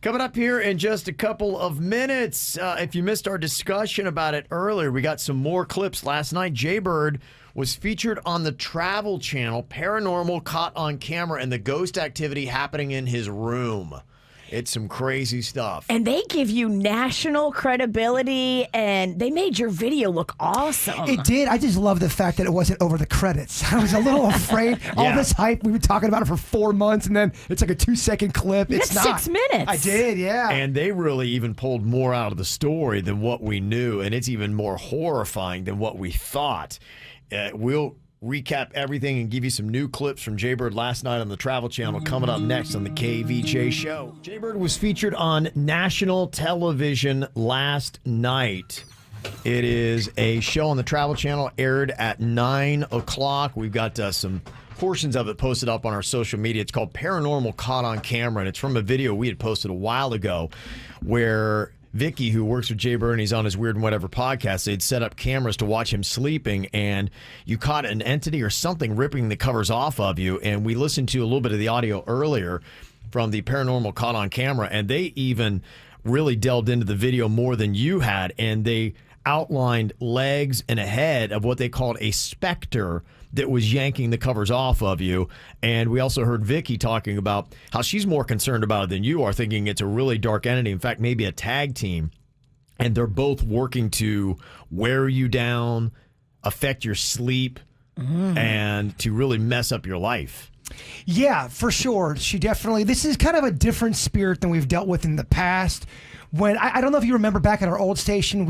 Coming up here in just a couple of minutes, if you missed our discussion about it earlier, we got some more clips. Last night, Jaybird was featured on the Travel Channel, Paranormal caught on camera, and the ghost activity happening in his room. It's some crazy stuff. And they give you national credibility, and they made your video look awesome. It did. I just love the fact that it wasn't over the credits. I was a little afraid. All this hype, we were talking about it for 4 months, and then it's like a 2-second clip. It's not 6 minutes. I did, yeah. And they really even pulled more out of the story than what we knew, and it's even more horrifying than what we thought. We'll recap everything and give you some new clips from Jaybird last night on the Travel Channel coming up next on the KVJ Show. Jaybird was featured on national television last night. It is a show on the Travel Channel, aired at 9 o'clock. We've got some portions of it posted up on our social media. It's called Paranormal Caught on Camera, and it's from a video we had posted a while ago where Vicky, who works with Jaybird and he's on his Weird and Whatever podcast, they'd set up cameras to watch him sleeping, and you caught an entity or something ripping the covers off of you. And we listened to a little bit of the audio earlier from the Paranormal Caught on Camera, and they even really delved into the video more than you had, and they outlined legs and a head of what they called a specter that was yanking the covers off of you. And we also heard Vicky talking about how she's more concerned about it than you are, thinking it's a really dark entity. In fact, maybe a tag team. And they're both working to wear you down, affect your sleep, and to really mess up your life. Yeah, for sure. She definitely, this is kind of a different spirit than we've dealt with in the past. When I don't know if you remember back at our old station,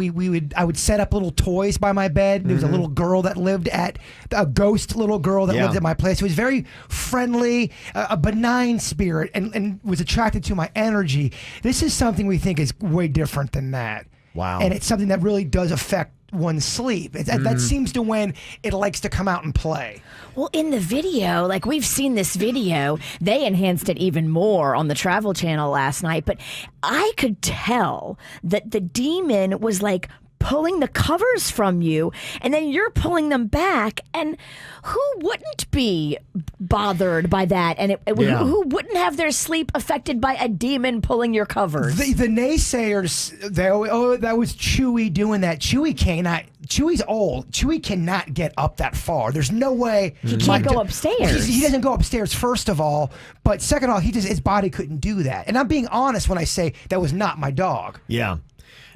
I would set up little toys by my bed. There was a little girl that lived at a ghost little girl that lived at my place. It was very friendly, a benign spirit, and was attracted to my energy. This is something we think is way different than that. Wow. And it's something that really does affect one's sleep. That seems to when it likes to come out and play. Well, in the video, like we've seen this video, they enhanced it even more on the Travel Channel last night, but I could tell that the demon was like pulling the covers from you, and then you're pulling them back, and who wouldn't be bothered by that? And who wouldn't have their sleep affected by a demon pulling your covers? The naysayers, that was Chewie doing that. Chewie's old. Chewie cannot get up that far. There's no way. He can't go upstairs. He doesn't go upstairs, first of all. But second of all, his body couldn't do that. And I'm being honest when I say that was not my dog. Yeah.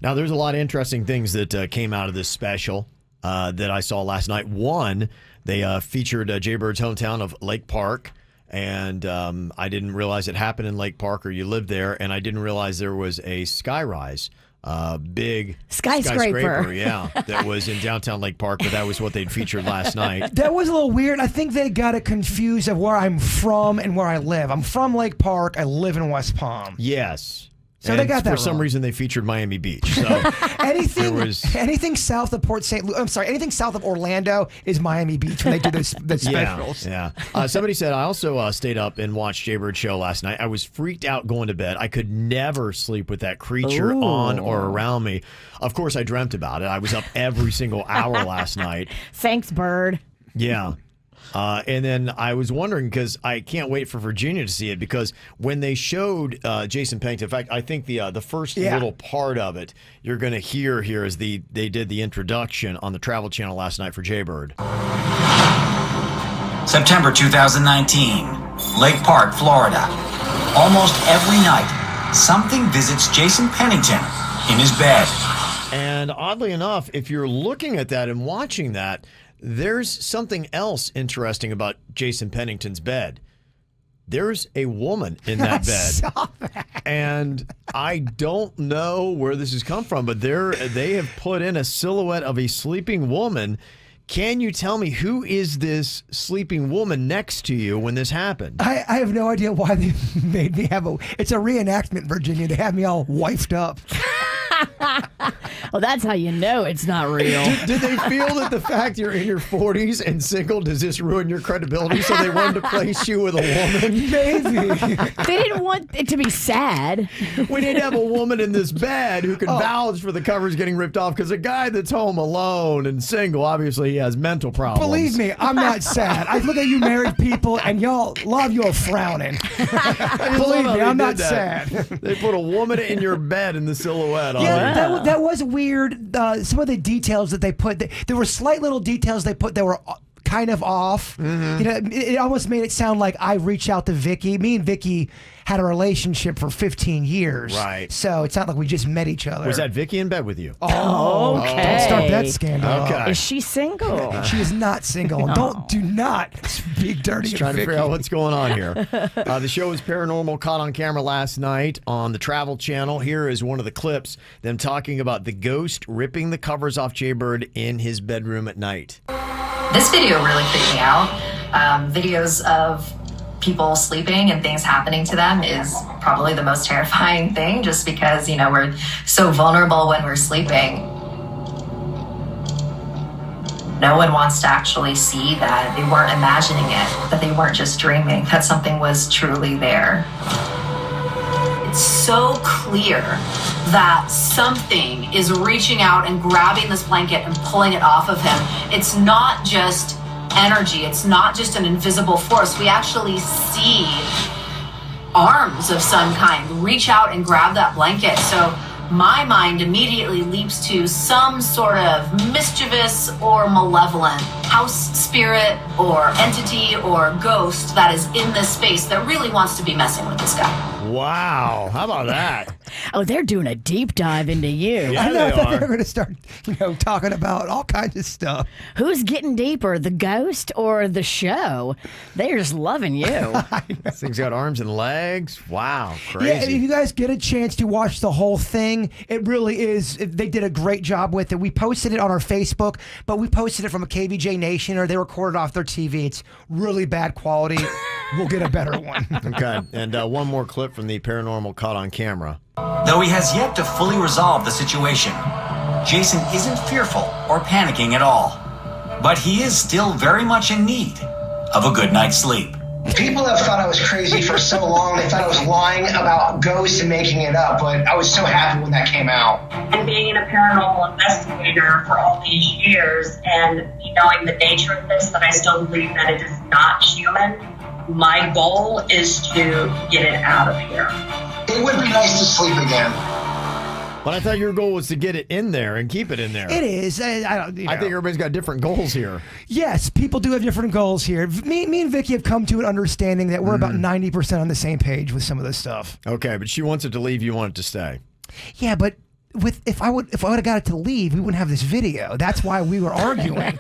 Now, there's a lot of interesting things that came out of this special that I saw last night. One, they featured Jaybird's hometown of Lake Park, and I didn't realize it happened in Lake Park, or you lived there, and I didn't realize there was a skyrise, big skyscraper, yeah, that was in downtown Lake Park, but that was what they'd featured last night. That was a little weird. I think they got it confused of where I'm from and where I live. I'm from Lake Park. I live in West Palm. Yes. So and they got that for some wrong. reason they featured Miami Beach. So anything south of Port St. Louis, I'm sorry, anything south of Orlando is Miami Beach when they do the specials. Yeah. Somebody said, I also stayed up and watched Jaybird show last night. I was freaked out going to bed. I could never sleep with that creature on or around me. Of course, I dreamt about it. I was up every single hour last night. Thanks, Bird. Yeah. And then I was wondering, because I can't wait for Virginia to see it, because when they showed Jason Pennington, in fact, I think the first little part of it you're going to hear here is they did the introduction on the Travel Channel last night for Jaybird. September 2019, Lake Park, Florida. Almost every night, something visits Jason Pennington in his bed. And oddly enough, if you're looking at that and watching that, there's something else interesting about Jason Pennington's bed. There's a woman in that bed. Saw that. And I don't know where this has come from, but they have put in a silhouette of a sleeping woman. Can you tell me who is this sleeping woman next to you when this happened? I have no idea why they made me have it's a reenactment, Virginia. They have me all wifed up. Well, that's how you know it's not real. Did they feel that the fact you're in your 40s and single, does this ruin your credibility? So they wanted to place you with a woman? Maybe. They didn't want it to be sad. We need to have a woman in this bed who can vouch for the covers getting ripped off, because a guy that's home alone and single, obviously he has mental problems. Believe me, I'm not sad. I look at you married people, and a lot of you are frowning. Believe me, I'm not sad. They put a woman in your bed in the silhouette. Yeah, that was weird. Some of the details that they put, there were slight little details they put that were kind of off. Mm-hmm. You know, it almost made it sound like I reached out to Vicky. Me and Vicky had a relationship for 15 years. Right. So it's not like we just met each other. Was that Vicky in bed with you? Oh, okay. Don't start that scandal. Okay. Is she single? She is not single. Do not speak dirty. Just trying to figure out what's going on here. The show was Paranormal, caught on camera last night on the Travel Channel. Here is one of the clips, them talking about the ghost ripping the covers off Jaybird in his bedroom at night. This video really freaked me out. Videos of people sleeping and things happening to them is probably the most terrifying thing, just because, you know, we're so vulnerable when we're sleeping. No one wants to actually see that they weren't imagining it, that they weren't just dreaming, that something was truly there. It's so clear that something is reaching out and grabbing this blanket and pulling it off of him. It's not just energy. It's not just an invisible force. We actually see arms of some kind reach out and grab that blanket. So my mind immediately leaps to some sort of mischievous or malevolent house spirit or entity or ghost that is in this space that really wants to be messing with this guy. Wow. How about that? Oh, they're doing a deep dive into you. Yeah, I they thought they are. were going to start, talking about all kinds of stuff. Who's getting deeper, the ghost or the show? They're just loving you. This thing's got arms and legs. Wow. Crazy. Yeah, and if you guys get a chance to watch the whole thing, it really is. They did a great job with it. We posted it on our Facebook, but we posted it from a KVJ Nation, or they recorded off their TV. It's really bad quality. We'll get a better one. Okay. And one more clip from the Paranormal caught on camera. Though he has yet to fully resolve the situation, Jason isn't fearful or panicking at all. But he is still very much in need of a good night's sleep. People have thought I was crazy for so long. They thought I was lying about ghosts and making it up, but I was so happy when that came out. And being a paranormal investigator for all these years and knowing the nature of this, that I still believe that it is not human. My goal is to get it out of here. It would be nice to sleep again. But I thought your goal was to get it in there and keep it in there. It is. I think everybody's got different goals here. Yes, people do have different goals here. Me and Vicky have come to an understanding that we're about 90% on the same page with some of this stuff. Okay, but she wants it to leave. You want it to stay. Yeah, but if I would have got it to leave, we wouldn't have this video. That's why we were arguing.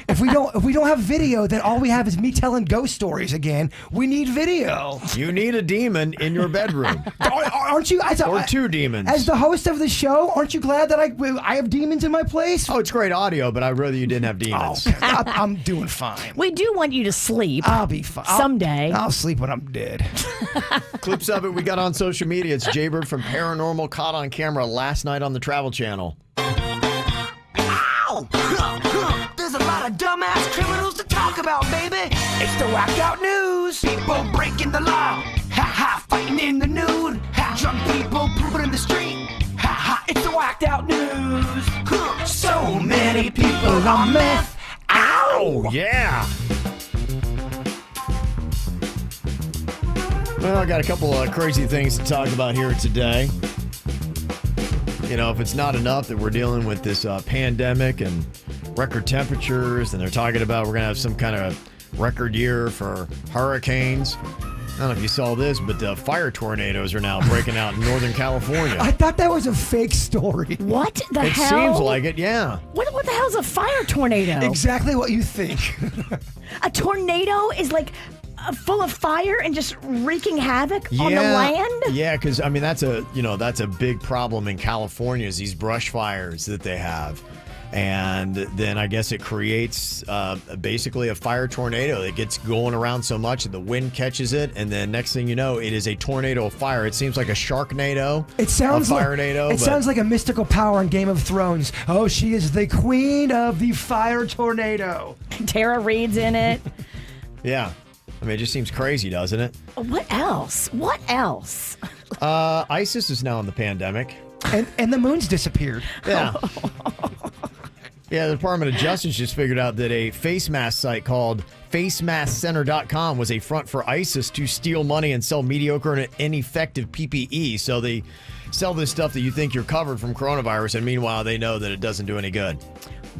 If we don't have video, then all we have is me telling ghost stories again. We need video. You need a demon in your bedroom. Aren't you? Or two demons. As the host of the show, aren't you glad that I have demons in my place? Oh, it's great audio, but I'd rather you didn't have demons. Oh, I'm doing fine. We do want you to sleep. I'll be fine. Someday. I'll sleep when I'm dead. Clips of it we got on social media. It's Jaybird from Paranormal caught on camera last night on the Travel Channel. Ow! There's a lot of dumbass criminals to talk about, baby. It's the whacked out news. People breaking the law. Ha ha, fighting in the nude. Ha, drunk people pooping in the street. Ha ha, it's the whacked out news. So many people on meth. Ow! Yeah. Well, I got a couple of crazy things to talk about here today. You know, if it's not enough that we're dealing with this pandemic and record temperatures, and they're talking about we're going to have some kind of record year for hurricanes. I don't know if you saw this, but fire tornadoes are now breaking out in Northern California. I thought that was a fake story. What the It hell? seems like it, yeah. What the hell is a fire tornado? Exactly what you think. A tornado is like full of fire and just wreaking havoc on the land? Yeah, because, I mean, that's a big problem in California is these brush fires that they have. And then I guess it creates basically a fire tornado that gets going around so much that the wind catches it, and then next thing you know, it is a tornado of fire. It seems like a sharknado. It sounds sounds like a mystical power in Game of Thrones. Oh, she is the queen of the fire tornado. Tara Reid's in it. Yeah. I mean, it just seems crazy, doesn't it? What else? What else? ISIS is now in the pandemic. And the moon's disappeared. Yeah. Yeah, the Department of Justice just figured out that a face mask site called FaceMaskCenter.com was a front for ISIS to steal money and sell mediocre and ineffective PPE. So they sell this stuff that you think you're covered from coronavirus, and meanwhile they know that it doesn't do any good.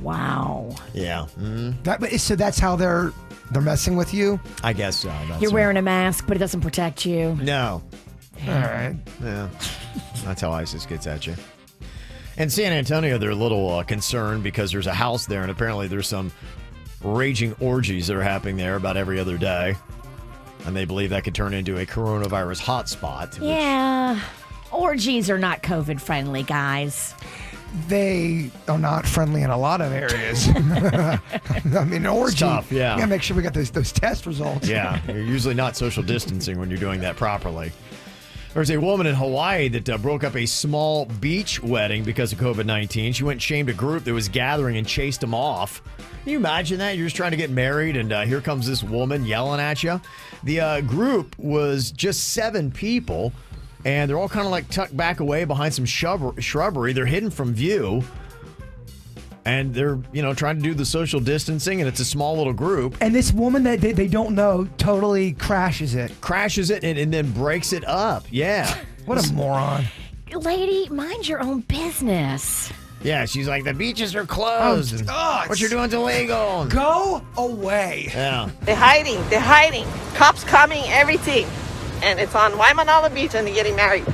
Wow. Yeah. Mm-hmm. So that's how they're messing with you? I guess so. You're wearing a mask, but it doesn't protect you. No. All right. Yeah. That's how ISIS gets at you. In San Antonio, they're a little concerned because there's a house there, and apparently there's some raging orgies that are happening there about every other day. And they believe that could turn into a coronavirus hotspot. Yeah. Orgies are not COVID friendly, guys. They are not friendly in a lot of areas. I mean, an orgy. It's tough, yeah. You gotta make sure we got those test results. Yeah, you're usually not social distancing when you're doing that properly. There's a woman in Hawaii that broke up a small beach wedding because of COVID-19. She went and shamed a group that was gathering and chased them off. Can you imagine that? You're just trying to get married, and here comes this woman yelling at you. The group was just 7 people, and they're all kind of like tucked back away behind some shrubbery. They're hidden from view. And they're, trying to do the social distancing, and it's a small little group. And this woman that they don't know totally crashes it. And then breaks it up. Yeah. What a moron. Lady, mind your own business. Yeah, she's like, the beaches are closed. What you're doing's illegal. Go away. Yeah. They're hiding. Cops coming, everything. And it's on Waimanalo Beach, and they're getting married.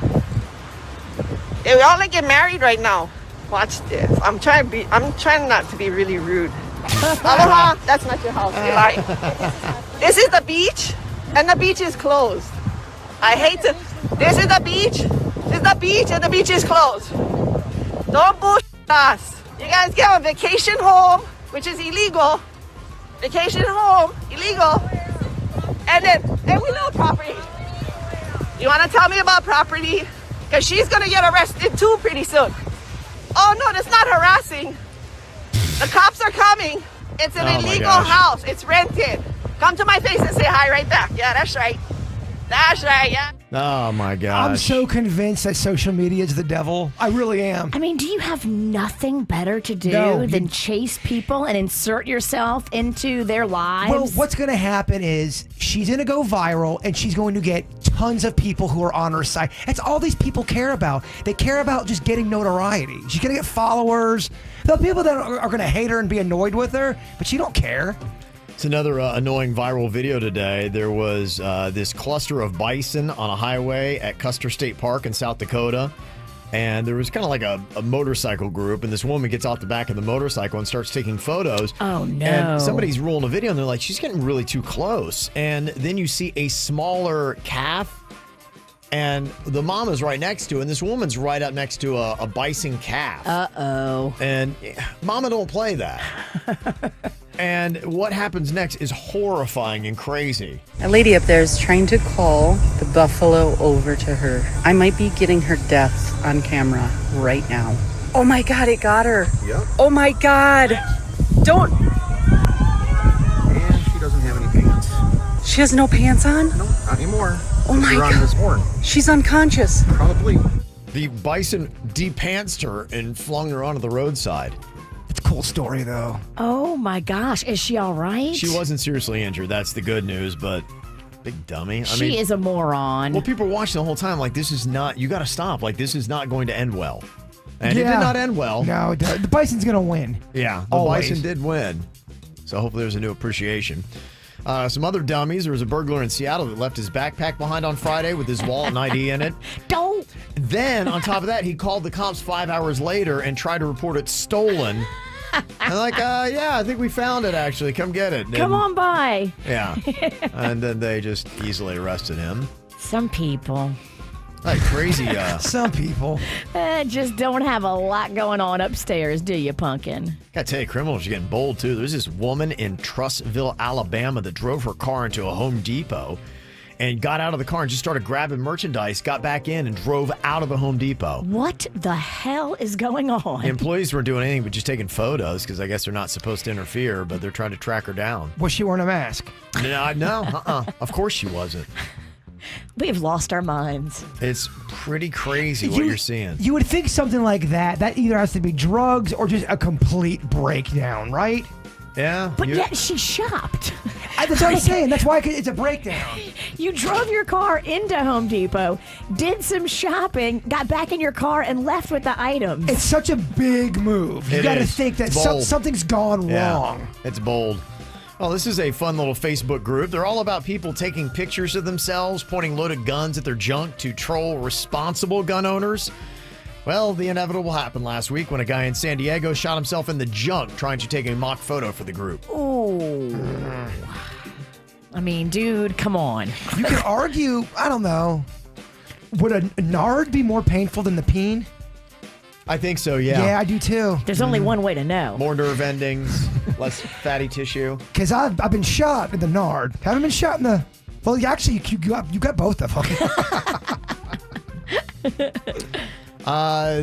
They all get married right now. Watch this. I'm trying not to be really rude. Aloha, that's not your house. You lie. This is the beach, and the beach is closed. I hate to. This is the beach. This is the beach, and the beach is closed. Don't bullshit us. You guys get a vacation home, which is illegal. Vacation home, illegal. And we know property. You want to tell me about property? Because she's going to get arrested too pretty soon. Oh, no, that's not harassing. The cops are coming. It's an illegal house. It's rented. Come to my face and say hi right back. Yeah, that's right. That's right, yeah. Oh, my gosh. I'm so convinced that social media is the devil. I really am. I mean, do you have nothing better to do than chase people and insert yourself into their lives? Well, what's going to happen is she's going to go viral, and she's going to get tons of people who are on her side. That's all these people care about. They care about just getting notoriety. She's going to get followers. The people that are going to hate her and be annoyed with her, but she don't care. It's another annoying viral video today. There was this cluster of bison on a highway at Custer State Park in South Dakota. And there was kind of like a motorcycle group. And this woman gets off the back of the motorcycle and starts taking photos. Oh, no. And somebody's rolling a video, and they're like, she's getting really too close. And then you see a smaller calf. And the mom is right next to it, and this woman's right up next to a bison calf. Uh-oh. And mama don't play that. And what happens next is horrifying and crazy. A lady up there is trying to call the buffalo over to her. I might be getting her death on camera right now. Oh my God, it got her. Yep. Oh my God. Don't. And she doesn't have any pants. She has no pants on? No, not anymore. Oh my God. On this horn. She's unconscious. Probably. The bison depantsed her and flung her onto the roadside. It's a cool story, though. Oh, my gosh. Is she all right? She wasn't seriously injured. That's the good news, but Big dummy. She is a moron. Well, people were watching the whole time like, this is not, you got to stop. Like, this is not going to end well. And it did not end well. No, the Bison's going to win. Yeah, the Always. Bison did win. So hopefully there's a new appreciation. Some other dummies. There was a burglar in Seattle that left his backpack behind on Friday with his wallet and ID in it. Don't. Then, on top of that, he called the cops 5 hours later and tried to report it stolen. And like, yeah, I think we found it, actually. Come get it. Come on by. Yeah. And then they just easily arrested him. Some people. Like crazy. Some people. Just don't have a lot going on upstairs, do you, Pumpkin? Gotta tell you, criminals are getting bold, too. There's this woman in Trussville, Alabama that drove her car into a Home Depot and got out of the car and just started grabbing merchandise, got back in, and drove out of the Home Depot. What the hell is going on? The employees weren't doing anything but just taking photos because I guess they're not supposed to interfere, but they're trying to track her down. Was she wearing a mask? No. Of course she wasn't. We've lost our minds. It's pretty crazy what you're seeing. You would think something like that either has to be drugs or just a complete breakdown, right? Yeah. But yet she shopped. That's what I'm saying. That's why it's a breakdown. You drove your car into Home Depot, did some shopping, got back in your car, and left with the items. It's such a big move. You got to think that something's gone wrong. It's bold. Well, this is a fun little Facebook group. They're all about people taking pictures of themselves, pointing loaded guns at their junk to troll responsible gun owners. Well, the inevitable happened last week when a guy in San Diego shot himself in the junk trying to take a mock photo for the group. Oh. I mean, dude, come on. You could argue, I don't know, would a nard be more painful than the peen? I think so, yeah. Yeah, I do too. There's only one way to know. More nerve endings, less fatty tissue. Because I've been shot in the nard. Haven't been shot in the... Well, actually, you got both of them.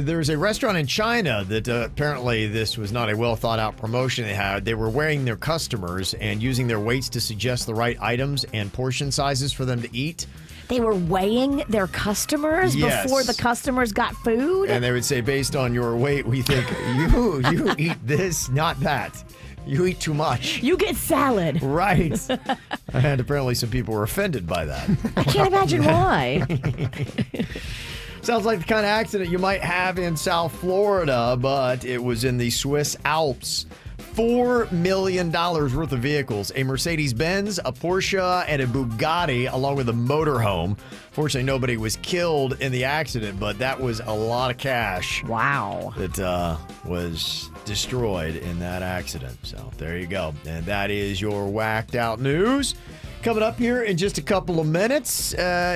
There's a restaurant in China that apparently this was not a well thought out promotion they had. They were weighing their customers and using their weights to suggest the right items and portion sizes for them to eat. They were weighing their customers before the customers got food? And they would say, based on your weight, we think you eat this, not that. You eat too much. You get salad. Right. And apparently some people were offended by that. I can't imagine why. Sounds like the kind of accident you might have in South Florida, but it was in the Swiss Alps. $4 million worth of vehicles, a Mercedes-Benz, a Porsche, and a Bugatti, along with a motorhome. Fortunately, nobody was killed in the accident, but that was a lot of cash. Wow. That was destroyed in that accident. So there you go. And that is your whacked out news. Coming up here in just a couple of minutes,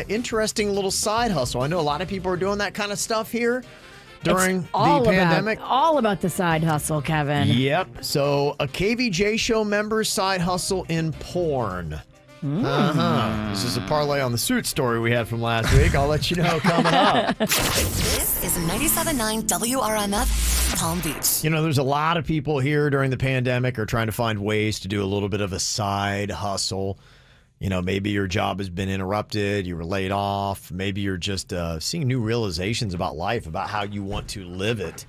interesting little side hustle. I know a lot of people are doing that kind of stuff here during the pandemic. All about the side hustle, Kevin. Yep. So a KVJ show member's side hustle in porn. This is a parlay on the suit story we had from last week. I'll let you know coming up. This is 97.9 WRMF Palm Beach. You know, there's a lot of people here during the pandemic are trying to find ways to do a little bit of a side hustle. You know, maybe your job has been interrupted, you were laid off, maybe you're just seeing new realizations about life, about how you want to live it,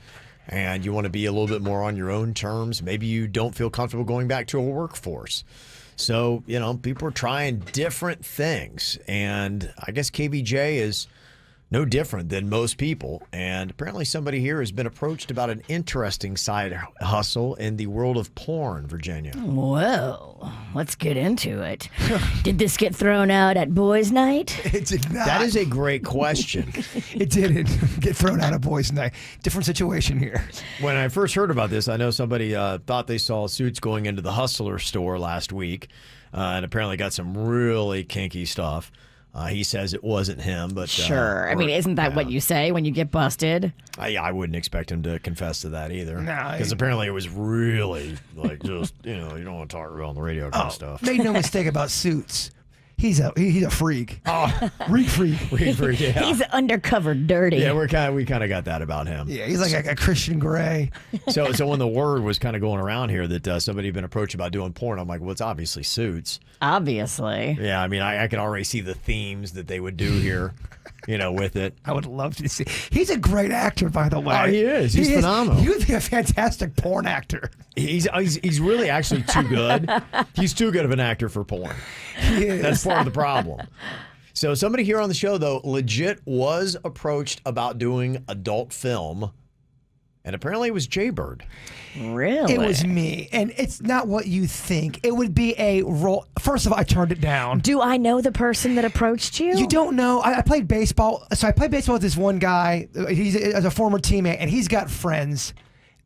and you want to be a little bit more on your own terms. Maybe you don't feel comfortable going back to a workforce. So, you know, people are trying different things, and I guess KVJ is no different than most people. And apparently somebody here has been approached about an interesting side hustle in the world of porn, Virginia. Well, let's get into it. Did this get thrown out at boys' night? It did not. That is a great question. It didn't get thrown out of boys' night. Different situation here. When I first heard about this, I know somebody thought they saw suits going into the Hustler store last week and apparently got some really kinky stuff. He says it wasn't him, but... Sure. I mean, isn't that what you say when you get busted? I wouldn't expect him to confess to that either. No. Because apparently it was really, like, just, you know, you don't want to talk real on the radio kind of stuff. Made no mistake about suits. He's a freak. Oh, freak. Yeah. He's undercover dirty. Yeah, we kind of got that about him. Yeah, he's like a Christian Grey. So when the word was kind of going around here that somebody had been approached about doing porn, I'm like, well, it's obviously suits. Obviously. Yeah, I mean, I can already see the themes that they would do here. with it. I would love to see. He's a great actor, by the way. Oh, he is. He's phenomenal. He would be a fantastic porn actor. He's really actually too good. He's too good of an actor for porn. He is. That's part of the problem. So somebody here on the show, though, legit was approached about doing adult film. And apparently it was Jaybird. Really? It was me. And it's not what you think. It would be a role. First of all, I turned it down. Do I know the person that approached you? You don't know. I played baseball. So I played baseball with this one guy. He's a former teammate, and he's got friends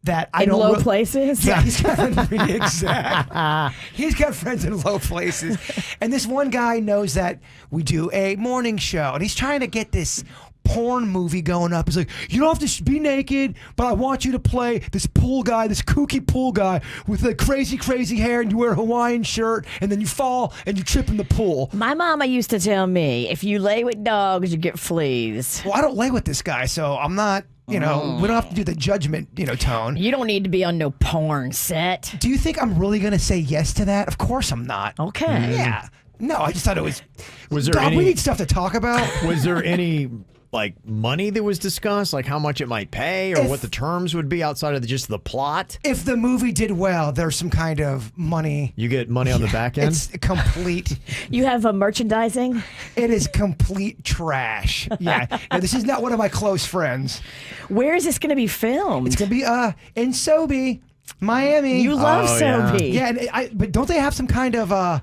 that I don't. In low places? Yeah, he's got exact. He's got friends in low places. And this one guy knows that we do a morning show, and he's trying to get this porn movie going up. He's like, you don't have to be naked, but I want you to play this pool guy, this kooky pool guy with the crazy hair, and you wear a Hawaiian shirt, and then you fall and you trip in the pool. My mama used to tell me, if you lay with dogs, you get fleas. Well, I don't lay with this guy, so I'm not, we don't have to do the judgment, tone. You don't need to be on no porn set. Do you think I'm really going to say yes to that? Of course I'm not. Okay. Yeah. No, I just thought it was. Was there Dog, any? we need stuff to talk about. Was there any money that was discussed, like how much it might pay, or what the terms would be outside of just the plot? If the movie did well, there's some kind of money. You get money on the back end? It's complete. You have a merchandising? It is complete trash. Yeah. Now, this is not one of my close friends. Where is this going to be filmed? It's going to be in Sobe, Miami. You love Sobe. Yeah, but don't they have some kind of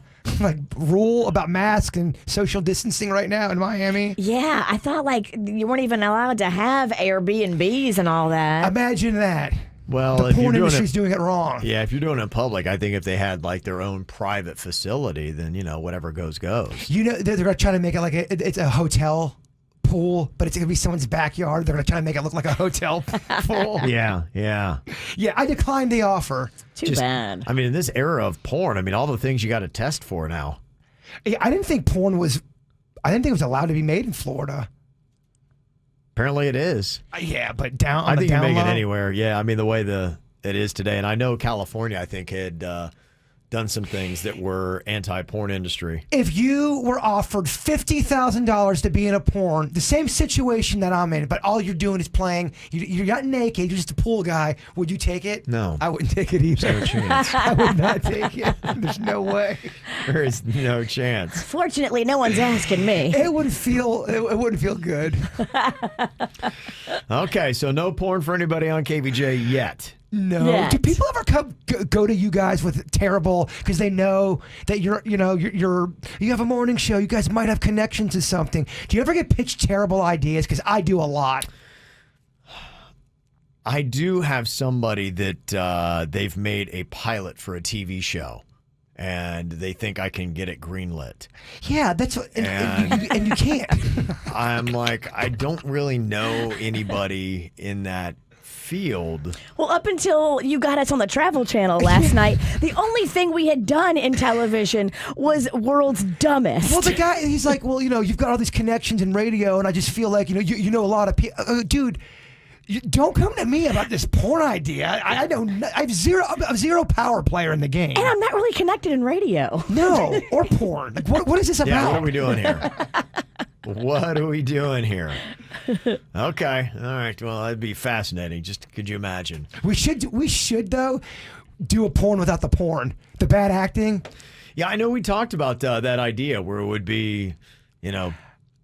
rule about masks and social distancing right now in Miami? Yeah, I thought you weren't even allowed to have Airbnbs and all that. Imagine that. Well, the porn industry's doing it wrong. Yeah, if you're doing it in public, I think if they had their own private facility, then whatever goes goes. They're gonna try to make it it's a hotel pool, but it's gonna be someone's backyard. They're gonna try to make it look like a hotel pool. Yeah. Yeah, I declined the offer. Too bad. I mean, in this era of porn, all the things you got to test for now. Yeah, I didn't think it was allowed to be made in Florida. Apparently it is. Yeah, but down on I think you down make low. it anywhere. Yeah, the way it is today. And I know California, I think, had done some things that were anti-porn industry. If you were offered $50,000 to be in a porn, the same situation that I'm in, but all you're doing is playing, you're not naked, you're just a pool guy, would you take it? No. I wouldn't take it either. No chance. I would not take it. There's no way. There is no chance. Fortunately, no one's asking me. It wouldn't feel good. Okay, so no porn for anybody on KVJ yet. No. Yet. Do people ever go to you guys with terrible, because they know that you have a morning show, you guys might have connections to something. Do you ever get pitched terrible ideas? Because I do a lot. I do have somebody that they've made a pilot for a TV show, and they think I can get it greenlit. Yeah, that's what, and you can't. I'm like, I don't really know anybody in that field. Well, up until you got us on the Travel Channel last night, the only thing we had done in television was World's Dumbest. Well, the guy, he's like, well, you've got all these connections in radio, and I just feel like, you know a lot of people. Dude, don't come to me about this porn idea. I have zero power player in the game. And I'm not really connected in radio. No, or porn. Like, what is this about? Yeah, what are we doing here? What are we doing here? Okay, all right. Well, that'd be fascinating. Just could you imagine? We should though do a porn without the porn, the bad acting. Yeah, I know we talked about that idea where it would be,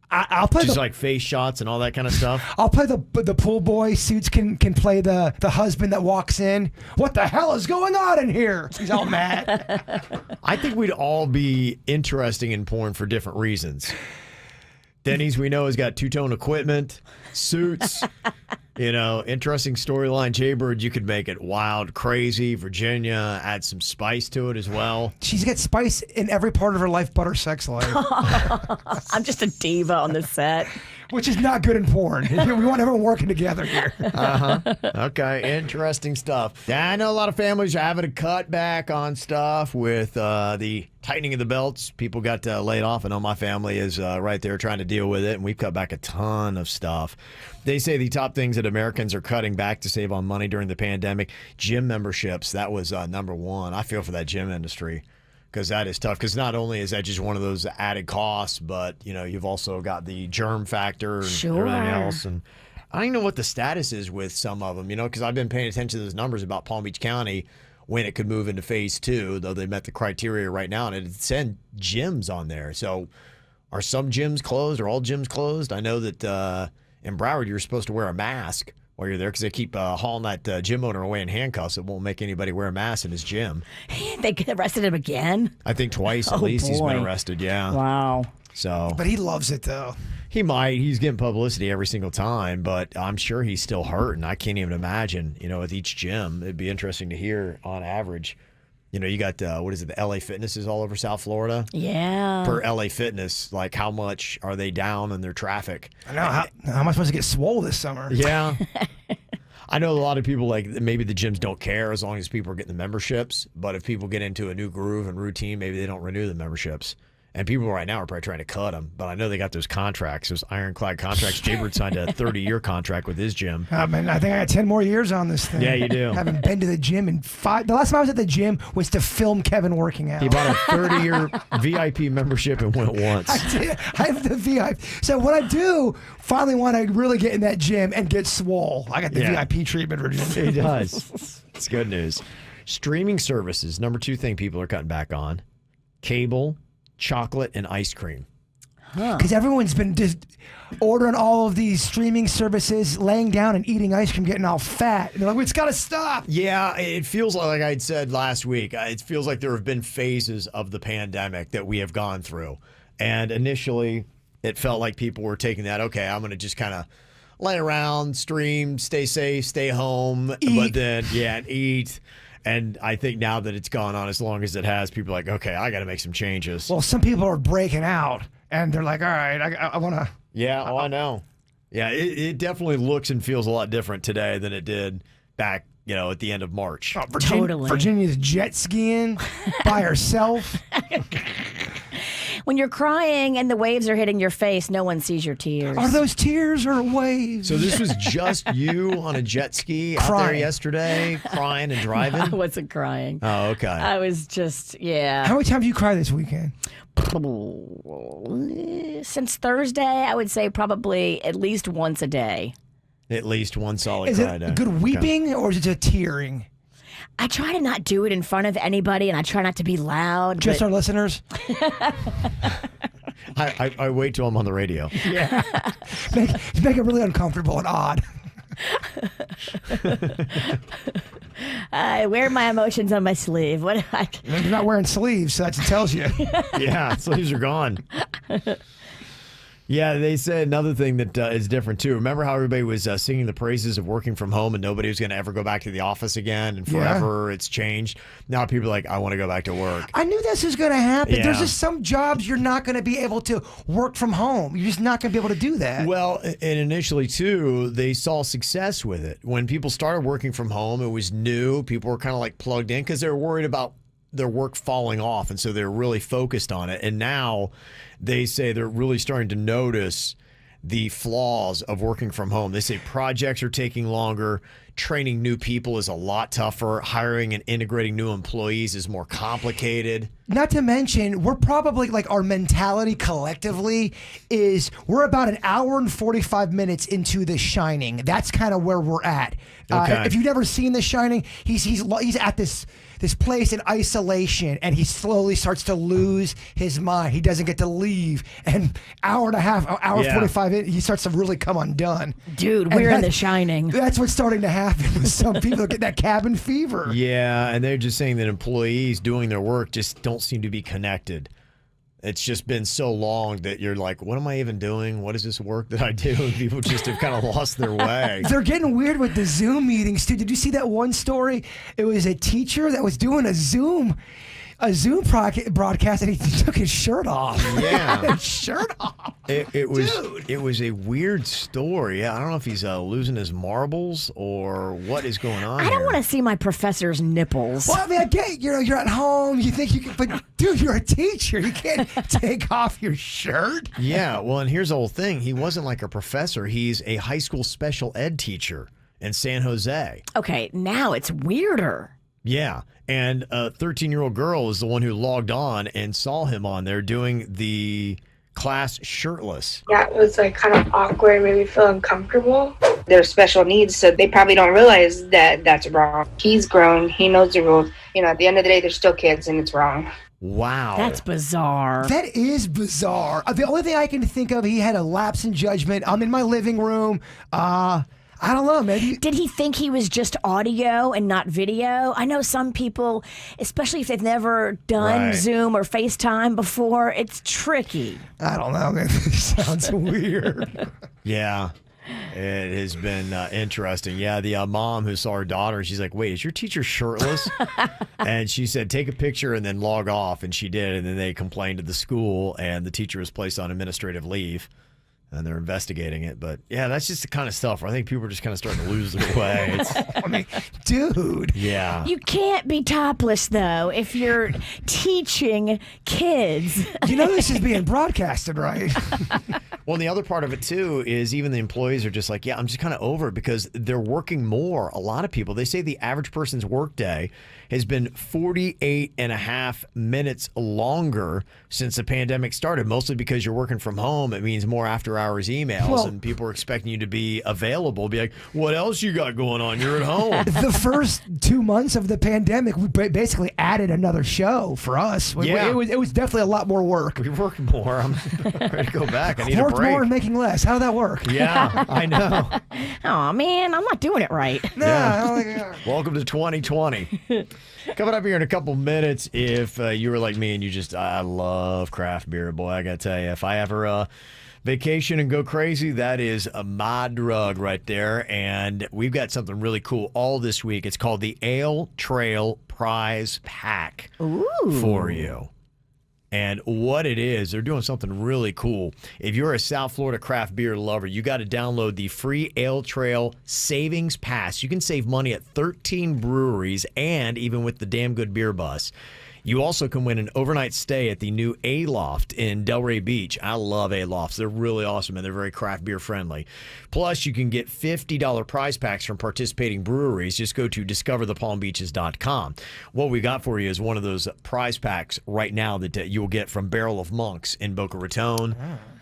I'll play just like face shots and all that kind of stuff. I'll play the pool boy. Suits can play the husband that walks in. What the hell is going on in here? He's all mad. I think we'd all be interesting in porn for different reasons. Denny's, we know, has got two-tone equipment, suits, interesting storyline. Jaybird, you could make it wild, crazy. Virginia, add some spice to it as well. She's got spice in every part of her life but her sex life. I'm just a diva on the set. Which is not good in porn. We want everyone working together here. Okay, interesting stuff. Yeah, I know a lot of families are having to cut back on stuff with the tightening of the belts. People got laid off. I know my family is right there trying to deal with it, and we've cut back a ton of stuff. They say the top things that Americans are cutting back to save on money during the pandemic, gym memberships. That was number one. I feel for that gym industry. because that is tough. Because not only is that just one of those added costs, but you've also got the germ factor and everything else. And I don't even know what the status is with some of them, because I've been paying attention to those numbers about Palm Beach County when it could move into phase 2, though they met the criteria right now, and it said gyms on there. So are some gyms closed? Are all gyms closed? I know that in Broward you're supposed to wear a mask while you're there because they keep hauling that gym owner away in handcuffs. It won't make anybody wear a mask in his gym. They arrested him again? I think twice at least he's been arrested, yeah. Wow. So, but he loves it, though. He might. He's getting publicity every single time, but I'm sure he's still hurting. I can't even imagine, with each gym. It'd be interesting to hear on average. You got, what is it, the LA Fitnesses all over South Florida? Yeah. Per LA Fitness, like how much are they down in their traffic? I know. How am I supposed to get swole this summer? Yeah. I know a lot of people, like, maybe the gyms don't care as long as people are getting the memberships, but if people get into a new groove and routine, maybe they don't renew the memberships. And people right now are probably trying to cut them, but I know they got those contracts, those ironclad contracts. Jaybird signed a 30-year contract with his gym. Man, I think I got 10 more years on this thing. Yeah, you do. I haven't been to the gym in 5. The last time I was at the gym was to film Kevin working out. He bought a 30-year VIP membership and went once. I did. I have the VIP. So what I do, finally want to really get in that gym and get swole. I got the VIP treatment, Virginia. He does. It's good news. Streaming services, number 2 thing people are cutting back on. Cable, chocolate, and ice cream. Because everyone's been just ordering all of these streaming services, laying down and eating ice cream, getting all fat. And they're like, it's got to stop. Yeah, it feels like I said last week, it feels like there have been phases of the pandemic that we have gone through. And initially, it felt like people were taking that, okay, I'm going to just kind of lay around, stream, stay safe, stay home, but then, and eat. And I think now that it's gone on as long as it has, people are like, okay, I got to make some changes. Well, some people are breaking out, and they're like, all right, I want to. Yeah, I know. Yeah, it definitely looks and feels a lot different today than it did back, at the end of March. Oh, Virginia's jet skiing by herself. When you're crying and the waves are hitting your face, no one sees your tears. Are those tears or waves? So this was just you on a jet ski out there yesterday, crying and driving? I wasn't crying. Oh, okay. I was just, yeah. How many times have you cried this weekend? Since Thursday, I would say probably at least once a day. At least one solid is cry it day. Good weeping or is it just tearing? I try to not do it in front of anybody, and I try not to be loud. Just our listeners? I wait till I'm on the radio. Yeah. make it really uncomfortable and odd. I wear my emotions on my sleeve. You're not wearing sleeves, so that tells you. Yeah, sleeves are gone. Yeah, they said another thing that is different too. Remember how everybody was singing the praises of working from home and nobody was going to ever go back to the office again and forever it's changed? Now people are like, I want to go back to work. I knew this was going to happen. Yeah. There's just some jobs you're not going to be able to work from home. You're just not going to be able to do that. Well, and initially too, they saw success with it. When people started working from home, it was new. People were kind of like plugged in because they were worried about their work falling off, and so they're really focused on it. And now they say they're really starting to notice the flaws of working from home. They say projects are taking longer, training new people is a lot tougher, hiring and integrating new employees is more complicated. Not to mention, we're probably like our mentality collectively is we're about an hour and 45 minutes into The Shining. That's kind of where we're at. Okay. If you've never seen The Shining, he's at this place in isolation, and he slowly starts to lose his mind. He doesn't get to leave, and hour 45 in, he starts to really come undone. Dude, we're in The Shining. That's what's starting to happen with some people get that cabin fever. Yeah, and they're just saying that employees doing their work just don't seem to be connected. It's just been so long that you're like, what am I even doing? What is this work that I do? And people just have kind of lost their way. They're getting weird with the Zoom meetings, too. Did you see that one story? It was a teacher that was doing a Zoom broadcast, and he took his shirt off. Yeah. His shirt off. It was a weird story. I don't know if he's losing his marbles or what is going on. I don't want to see my professor's nipples. Well, I mean, I get you're at home. You think you can, but dude, you're a teacher. You can't take off your shirt. Yeah. Well, and here's the whole thing. He wasn't like a professor. He's a high school special ed teacher in San Jose. Okay, now it's weirder. Yeah, and a 13-year-old girl is the one who logged on and saw him on there doing the class shirtless. Yeah, it was like kind of awkward, made me feel uncomfortable. They're special needs, so they probably don't realize that that's wrong. He's grown, he knows the rules. At the end of the day, they're still kids and it's wrong. Wow. That's bizarre. That is bizarre. The only thing I can think of, he had a lapse in judgment. I'm in my living room. I don't know, maybe. Did he think he was just audio and not video? I know some people, especially if they've never done Right. Zoom or FaceTime before, it's tricky. I don't know, man. This sounds weird. Yeah. It has been interesting. Yeah, the mom who saw her daughter, she's like, wait, is your teacher shirtless? And she said, take a picture and then log off. And she did. And then they complained to the school, and the teacher was placed on administrative leave. And they're investigating it. But, yeah, that's just the kind of stuff where I think people are just kind of starting to lose their way. I mean, dude. Yeah. You can't be topless, though, if you're teaching kids. You know this is being broadcasted, right? Well, and the other part of it, too, is even the employees are just like, yeah, I'm just kind of over it because they're working more. A lot of people, they say the average person's workday has been 48 and a half minutes longer since the pandemic started, mostly because you're working from home. It means more after-hours emails, and people are expecting you to be available, be like, what else you got going on? You're at home. The first 2 months of the pandemic, we basically added another show for us. Yeah. It was definitely a lot more work. We work more. I'm ready to go back. I need a Worked break. more and making less. How did that work? Yeah, I know. Oh, man, I'm not doing it right. No, I don't think I are. Welcome to 2020. Coming up here in a couple minutes, if you were like me and I love craft beer, boy, I got to tell you, if I ever vacation and go crazy, that is my drug right there. And we've got something really cool all this week. It's called the Ale Trail Prize Pack for you. And what it is, they're doing something really cool. If you're a South Florida craft beer lover, you got to download the free Ale Trail Savings Pass. You can save money at 13 breweries and even with the Damn Good Beer Bus. You also can win an overnight stay at the new A-Loft in Delray Beach. I love A-Lofts. They're really awesome, and they're very craft beer friendly. Plus, you can get $50 prize packs from participating breweries. Just go to discoverthepalmbeaches.com. What we got for you is one of those prize packs right now that you'll get from Barrel of Monks in Boca Raton.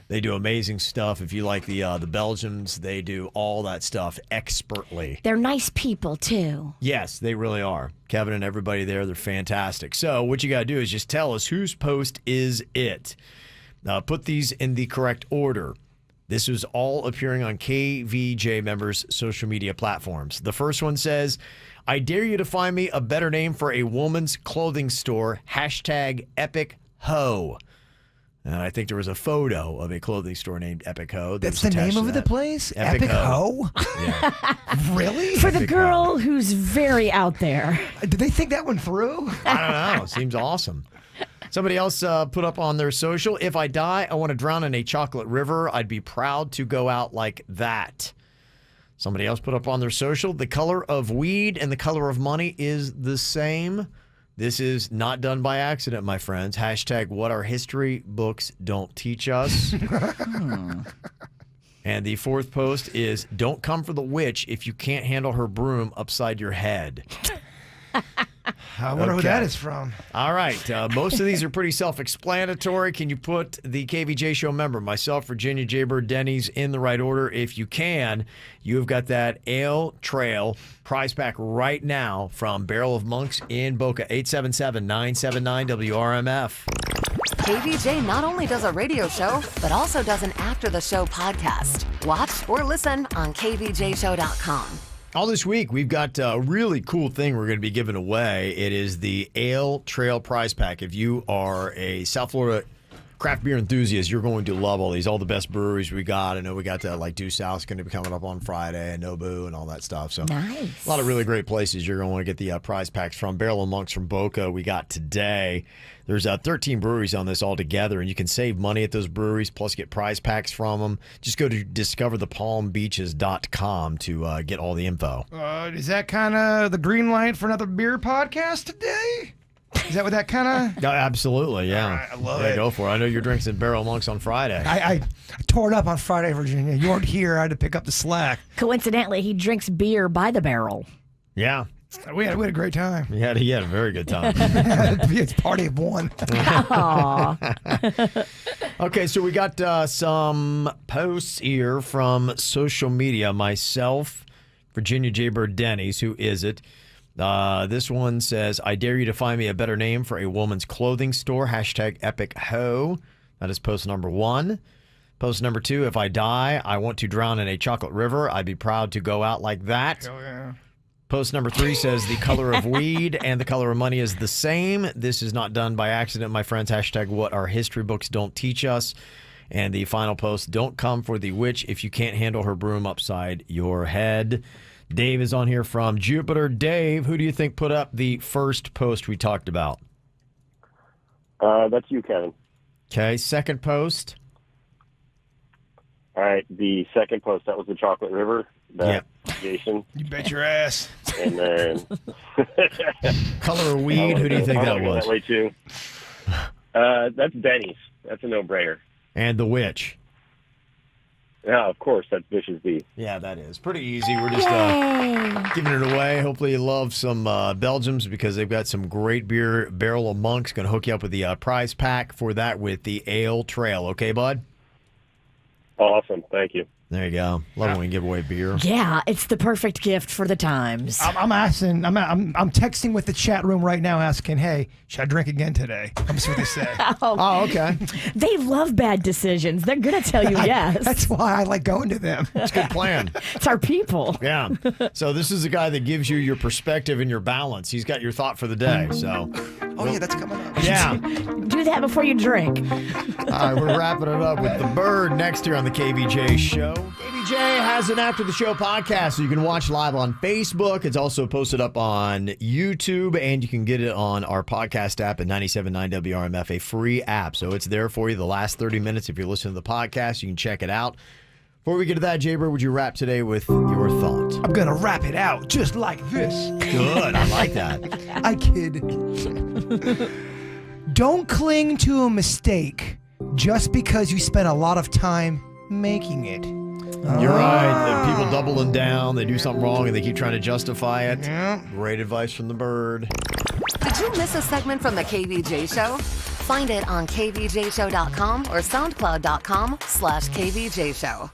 They do amazing stuff. If you like the Belgians, they do all that stuff expertly. They're nice people, too. Yes, they really are. Kevin and everybody there, they're fantastic. So what you got to do is just tell us whose post is it. Put these in the correct order. This is all appearing on KVJ members' social media platforms. The first one says, I dare you to find me a better name for a woman's clothing store, #EpicHo. And I think there was a photo of a clothing store named Epic Ho. That's the name of the place? Epic Ho? Yeah. Really? For the girl who's very out there. Did they think that one through? I don't know. Seems awesome. Somebody else put up on their social, if I die, I want to drown in a chocolate river. I'd be proud to go out like that. Somebody else put up on their social, the color of weed and the color of money is the same. This is not done by accident, my friends. #what our history books don't teach us. And the fourth post is, don't come for the witch if you can't handle her broom upside your head. I wonder who that is from. All right. Most of these are pretty self-explanatory. Can you put the KVJ show member, myself, Virginia, Jaybird, Denny's, in the right order? If you can, you've got that Ale Trail prize pack right now from Barrel of Monks in Boca, 877-979-WRMF. KVJ not only does a radio show, but also does an after-the-show podcast. Watch or listen on kvjshow.com. All this week, we've got a really cool thing we're going to be giving away. It is the Ale Trail Prize Pack. If you are a South Florida craft beer enthusiast, you're going to love all these. All the best breweries we got. I know we got Due South's going to be coming up on Friday, and Nobu and all that stuff. So nice. A lot of really great places you're going to want to get the prize packs from. Barrel of Monks from Boca we got today. There's 13 breweries on this all together, and you can save money at those breweries, plus get prize packs from them. Just go to discoverthepalmbeaches.com to get all the info. Is that kind of the green light for another beer podcast today? Is that what that kind of? Absolutely, yeah. All right, I love it. Go for it. I know you're drinking some Barrel Monks on Friday. I tore it up on Friday, Virginia. You weren't here. I had to pick up the slack. Coincidentally, he drinks beer by the barrel. Yeah. We had a great time. He had a very good time. It's a party of one. Okay, so we got some posts here from social media. Myself, Virginia Jaybird Denny's, who is it? This one says, I dare you to find me a better name for a woman's clothing store. Hashtag epic ho. That is post number 1. Post number 2, if I die, I want to drown in a chocolate river. I'd be proud to go out like that. Hell yeah. Post number 3 says, the color of weed and the color of money is the same. This is not done by accident, my friends. Hashtag what our history books don't teach us. And the final post, don't come for the witch if you can't handle her broom upside your head. Dave is on here from Jupiter. Dave, who do you think put up the first post we talked about? That's you, Kevin. Okay, second post. All right, the second post, that was the Chocolate River. That's Jason. You bet your ass. And then... color of weed, who do you think that was? That way too. That's Benny's. That's a no-brainer. And the witch. Yeah, of course, that's Vicious B. Yeah, that is. Pretty easy. We're just giving it away. Hopefully you love some Belgiums because they've got some great beer. Barrel of Monk's going to hook you up with the prize pack for that with the Ale Trail. Okay, bud? Awesome. Thank you. There you go. Love when we give away beer. Yeah, it's the perfect gift for the times. I'm texting with the chat room right now asking, hey, should I drink again today? I'm just what they say. Oh, okay. They love bad decisions. They're going to tell you yes. That's why I like going to them. It's a good plan. It's our people. Yeah. So this is a guy that gives you your perspective and your balance. He's got your thought for the day. So. Oh, yeah, that's coming up. Yeah. Do that before you drink. All right, we're wrapping it up with The Bird next here on the KVJ Show. KVJ has an After the Show podcast, so you can watch live on Facebook. It's also posted up on YouTube, and you can get it on our podcast app at 97.9 WRMF, a free app. So it's there for you the last 30 minutes. If you're listening to the podcast, you can check it out. Before we get to that, Jaybird, would you wrap today with your thought? I'm going to wrap it out just like this. Good. I like that. I kid. Don't cling to a mistake just because you spent a lot of time making it. You're right. The people doubling down, they do something wrong, and they keep trying to justify it. Yeah. Great advice from The Bird. Did you miss a segment from the KVJ Show? Find it on kvjshow.com or soundcloud.com/kvjshow.